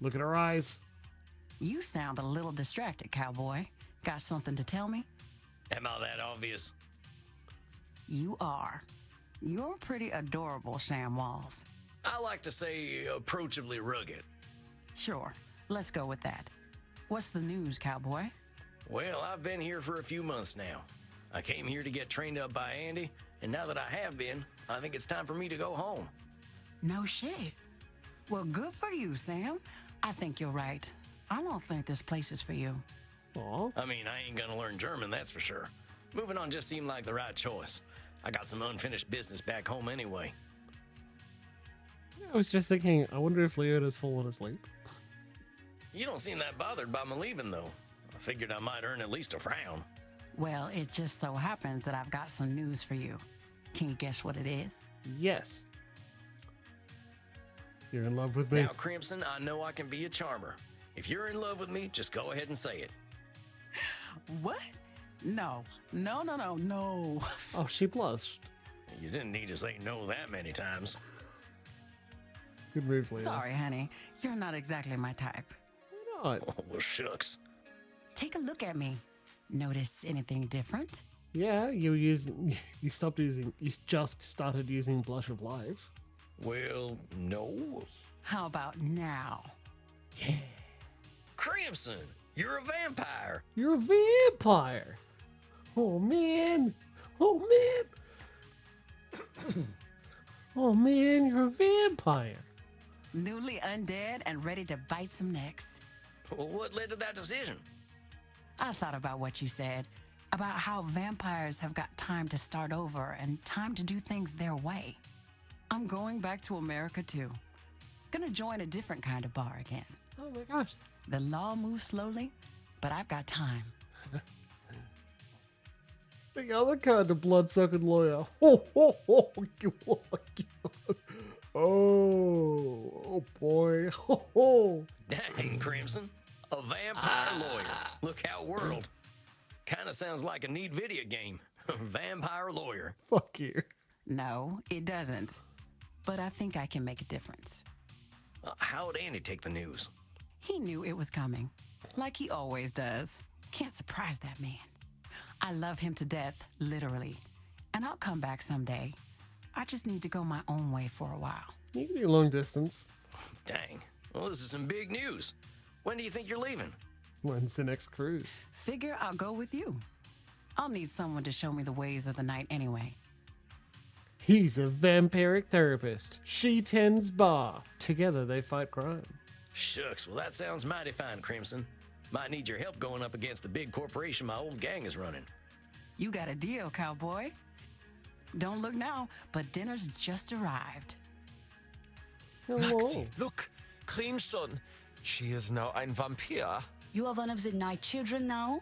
Look at her eyes. You sound a little distracted, cowboy. Got something to tell me? Am I that obvious? You are. You're pretty adorable, Sam Walls. I like to say approachably rugged. Sure, let's go with that. What's the news, cowboy? Well, I've been here for a few months now. I came here to get trained up by Andy, and now that I have been, I think it's time for me to go home. No shit. Well, good for you, Sam. I think you're right. I don't think this place is for you. Aw. I mean, I ain't gonna learn German, that's for sure. Moving on just seemed like the right choice. I got some unfinished business back home anyway. I was just thinking, I wonder if Leona's fallen asleep. You don't seem that bothered by me leaving, though. I figured I might earn at least a frown. Well, it just so happens that I've got some news for you. Can you guess what it is? Yes. You're in love with me? Now, Crimson, I know I can be a charmer. If you're in love with me, just go ahead and say it. What? No. No. Oh, she blushed. You didn't need to say no that many times. Good move, Leona. Sorry, honey. You're not exactly my type. Why not? Oh, well, shucks. Take a look at me. Notice anything different? Yeah, you just started using Blush of Life. Well, no. How about now? Crimson, you're a vampire. You're a vampire. Oh man. Oh man, you're a vampire. Newly undead and ready to bite some necks. Well, what led to that decision? I thought about what you said, about how vampires have got time to start over and time to do things their way. I'm going back to America too. Gonna join a different kind of bar again. Oh my gosh. The law moves slowly, but I've got time. The other kind of blood-sucking lawyer. Oh boy. Dang, Crimson. A vampire lawyer. Look how world. Kind of sounds like a neat video game. Vampire lawyer. Fuck you. No, it doesn't. But I think I can make a difference. How'd Andy take the news? He knew it was coming, like he always does. Can't surprise that man. I love him to death, literally. And I'll come back someday. I just need to go my own way for a while. You can do long distance. Dang. Well, this is some big news. When do you think you're leaving? When's the next cruise? Figure I'll go with you. I'll need someone to show me the ways of the night anyway. He's a vampiric therapist. She tends bar. Together they fight crime. Shucks, well, that sounds mighty fine, Crimson. Might need your help going up against the big corporation my old gang is running. You got a deal, cowboy. Don't look now, but dinner's just arrived. Hello. Maxi, look! Crimson! She is now ein Vampir. You are one of the night children now?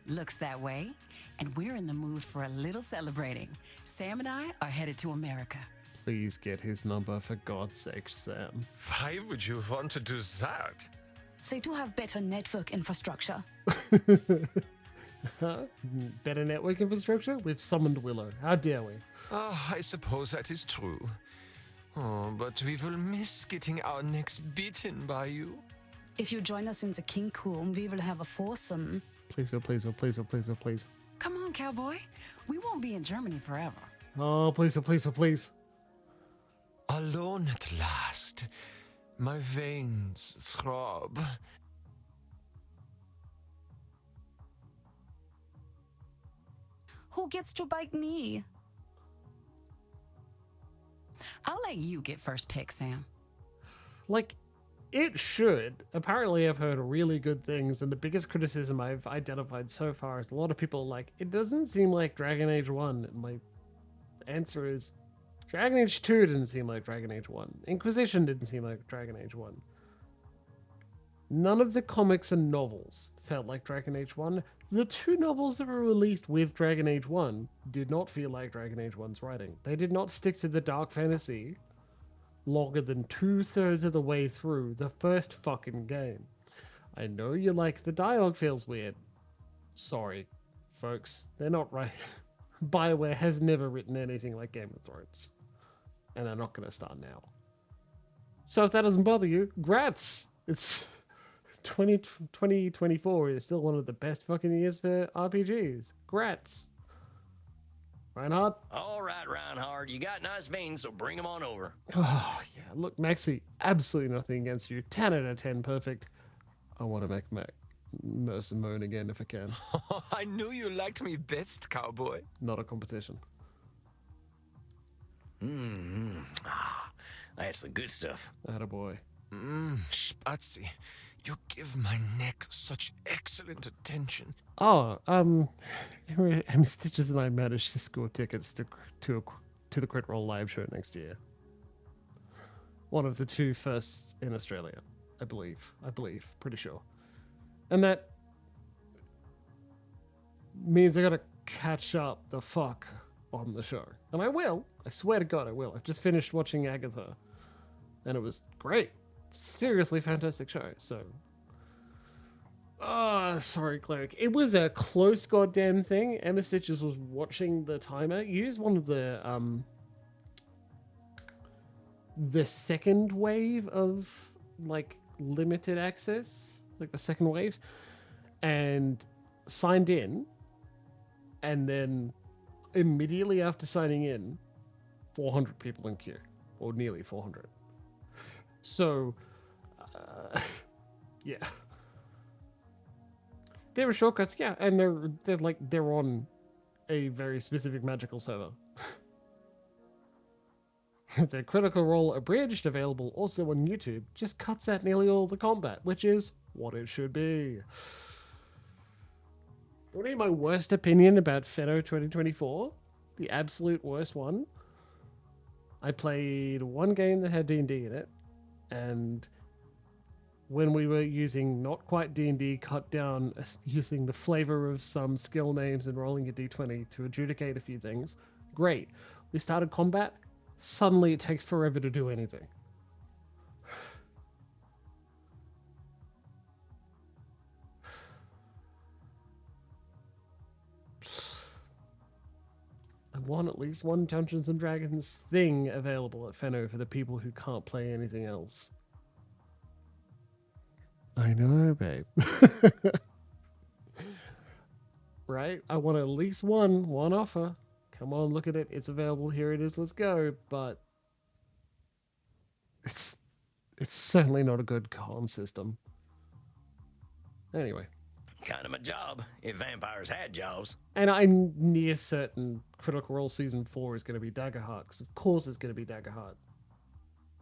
Looks that way. And we're in the mood for a little celebrating. Sam and I are headed to America. Please get his number for God's sake, Sam. Why would you want to do that? They do have better network infrastructure. Huh? Better network infrastructure? We've summoned Willow. How dare we? I suppose that is true. Oh, but we will miss getting our necks beaten by you. If you join us in the kink room, we will have a foursome. Please, oh please, oh please, oh please, oh please. Come on, cowboy. We won't be in Germany forever. Oh please, oh please, oh please. Alone at last. My veins throb. Who gets to bite me? I'll let you get first pick, Sam. Like, it should. Apparently, I've heard really good things, and the biggest criticism I've identified so far is a lot of people are like, it doesn't seem like Dragon Age 1. And my answer is, Dragon Age 2 didn't seem like Dragon Age 1. Inquisition didn't seem like Dragon Age 1. None of the comics and novels felt like Dragon Age 1. The two novels that were released with Dragon Age 1 did not feel like Dragon Age 1's writing. They did not stick to the dark fantasy longer than 2/3 of the way through the first fucking game. I know you like the dialogue feels weird. Sorry, folks. They're not right. BioWare has never written anything like Game of Thrones. And they're not going to start now. So if that doesn't bother you, grats! It's 2024 is still one of the best fucking years for RPGs. Grats. Reinhardt? All right, Reinhard, you got nice veins, so bring them on over. Oh, yeah. Look, Maxi, absolutely nothing against you. 10 out of 10, perfect. I want to make Mercer moan again if I can. I knew you liked me best, cowboy. Not a competition. That's the good stuff. Attaboy. Spazi, you give my neck such excellent attention. Oh, Stitches and I managed to score tickets to the Crit Roll live show next year. One of the two firsts in Australia, I believe, pretty sure. And that means I gotta catch up the fuck on the show. And I will. I swear to God I will. I've just finished watching Agatha. And it was great. Seriously fantastic show. So, sorry, Cleric. It was a close goddamn thing. Emma Stitches was watching the timer. Used one of the second wave of like limited access, like the second wave, and signed in, and then immediately after signing in, 400 people in queue, or nearly 400. So, yeah. There are shortcuts, yeah, and they're on a very specific magical server. The Critical Role Abridged, available also on YouTube, just cuts out nearly all the combat, which is what it should be. You want to hear my worst opinion about Feno 2024? The absolute worst one? I played one game that had D&D in it, and when we were using not quite D&D cut down, using the flavor of some skill names and rolling a d20 to adjudicate a few things, great. We started combat, suddenly it takes forever to do anything. I want at least one Dungeons and Dragons thing available at Feno for the people who can't play anything else. I know, babe. Right? I want at least one offer. Come on, look at it. It's available. Here it is. Let's go. But it's certainly not a good comm system. Anyway. Kind of my job, if vampires had jobs. And I'm near certain Critical Role Season 4 is going to be Daggerheart, because of course it's going to be Daggerheart.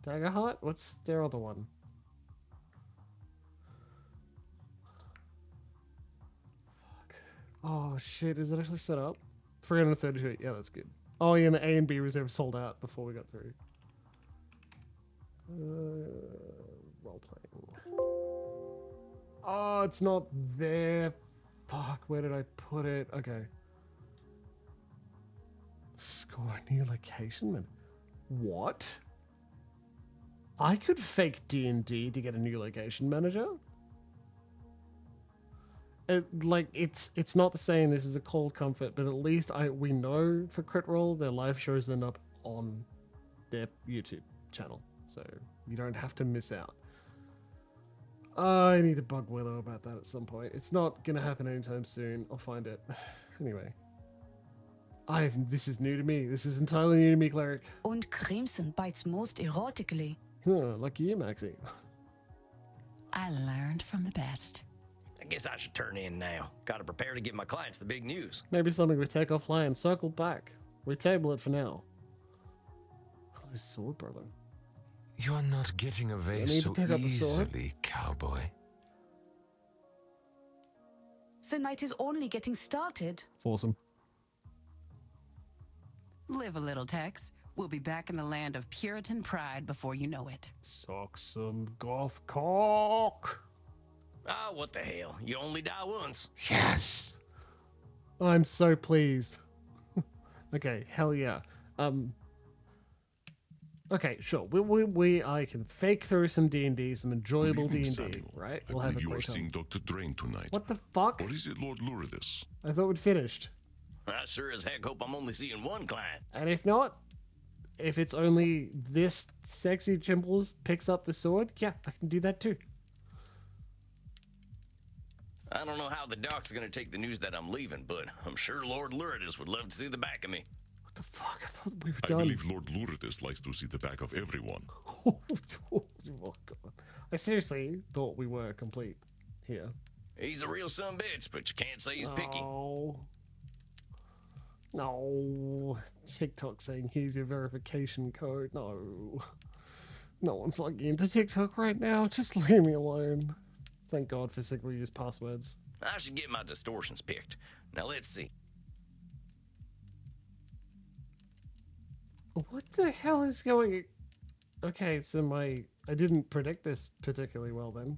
Daggerheart? What's their other one? Fuck. Oh, shit. Is it actually set up? 332. Yeah, that's good. Oh, yeah, and the A and B reserve sold out before we got through. Role-playing. Oh, it's not there. Fuck, where did I put it? Okay. Score a new location? Man. What? I could fake D&D to get a new location manager? It's not the same. This is a cold comfort, but at least we know for Crit Roll, their live shows end up on their YouTube channel. So you don't have to miss out. I need to bug Willow about that at some point. It's not going to happen anytime soon. I'll find it. Anyway. This is new to me. This is entirely new to me, Cleric. Und Crimson bites most erotically. Huh, lucky you, Maxie. I learned from the best. I guess I should turn in now. Gotta prepare to give my clients the big news. Maybe something we take offline. Circle back. We table it for now. Oh, his sword, brother. You are not getting away so easily, cowboy. The night is only getting started. Awesome. Live a little, Tex. We'll be back in the land of Puritan pride before you know it. Suck some goth cock. Ah, what the hell? You only die once. Yes. I'm so pleased. Okay, hell yeah. Okay, sure. I can fake through some D&D, some enjoyable Good evening, D&D, Samuel. right? I We'll have a believe you are great time. seeing Dr. Drain tonight. What the fuck? Or is it Lord Luridus? I thought we'd finished. I sure as heck hope I'm only seeing one client. And if not, if it's only this sexy Chimples picks up the sword, yeah, I can do that too. I don't know how the doc's gonna take the news that I'm leaving, but I'm sure Lord Lourdes would love to see the back of me. What the fuck? I thought we were I done. believe Lord Lourdes likes to see the back of everyone. Oh god. I seriously thought we were complete here. He's a real sumbitch, but you can't say he's picky. No. TikTok saying here's your verification code. No. No one's logging into TikTok right now. Just leave me alone. Thank God for single use passwords. I should get my distortions picked. Now let's see. What the hell is going... Okay, so I didn't predict this particularly well then.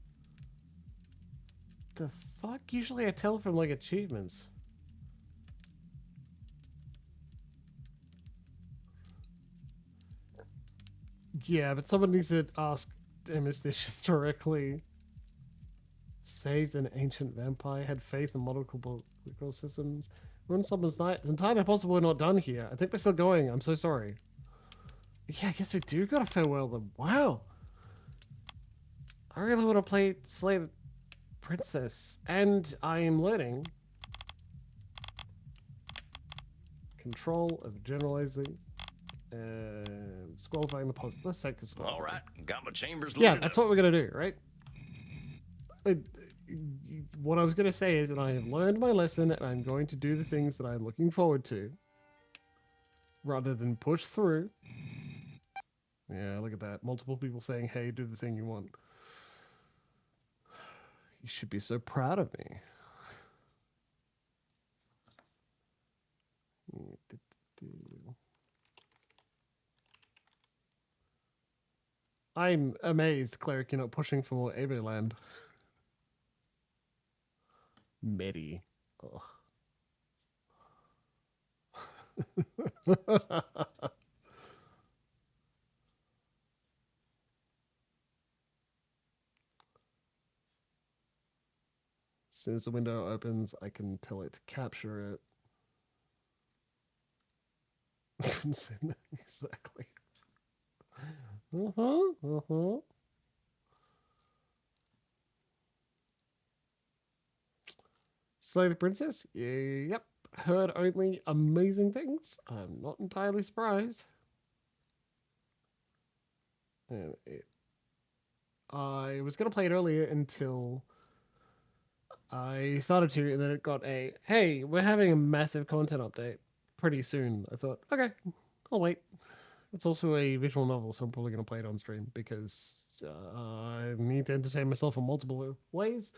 The fuck? Usually I tell from like achievements. Yeah, but someone needs to ask him, is this historically saved an ancient vampire, had faith in multiple systems, run someone's night? It's entirely possible we're not done here. I think we're still going. I'm so sorry. Yeah, I guess we do gotta farewell them. Wow. I really want to play Slay the Princess, and I am learning control of generalizing and disqualifying the positive. Let's take this one. All right, got my chambers Yeah, loaded that's up. what we're gonna do, right? What I was gonna say is that I have learned my lesson, and I'm going to do the things that I'm looking forward to, rather than push through. Yeah, look at that. Multiple people saying, hey, do the thing you want. You should be so proud of me. I'm amazed, Cleric, you're not pushing for more Abo land. Medi. As soon as the window opens, I can tell it to capture it. Exactly. Slay the Princess? Yep. Heard only amazing things. I'm not entirely surprised. And I was going to play it earlier until I started to, and then it got a, hey, we're having a massive content update pretty soon. I thought, okay, I'll wait. It's also a visual novel, so I'm probably going to play it on stream because I need to entertain myself in multiple ways.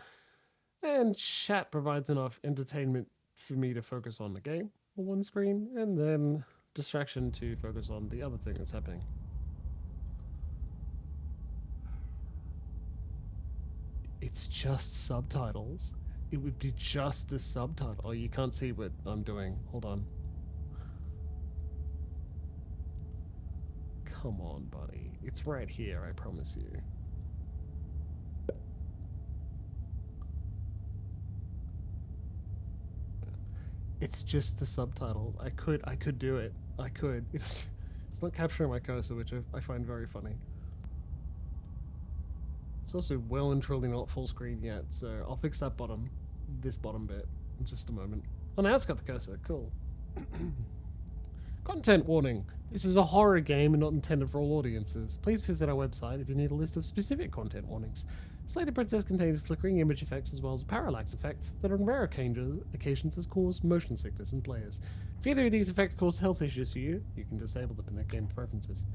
And chat provides enough entertainment for me to focus on the game on one screen, and then distraction to focus on the other thing that's happening. It's just subtitles. It would be just the subtitle. Oh, you can't see what I'm doing. Hold on. Come on, buddy. It's right here, I promise you. It's just the subtitles. I could do it. I could. It's not capturing my cursor, which I find very funny. It's also well and truly not full screen yet, so I'll fix that this bottom bit in just a moment. Oh, now it's got the cursor. Cool. Content warning. This is a horror game and not intended for all audiences. Please visit our website if you need a list of specific content warnings. Slay the Princess contains flickering image effects as well as parallax effects that on rare occasions has caused motion sickness in players. If either of these effects cause health issues for you, you can disable them in their game preferences.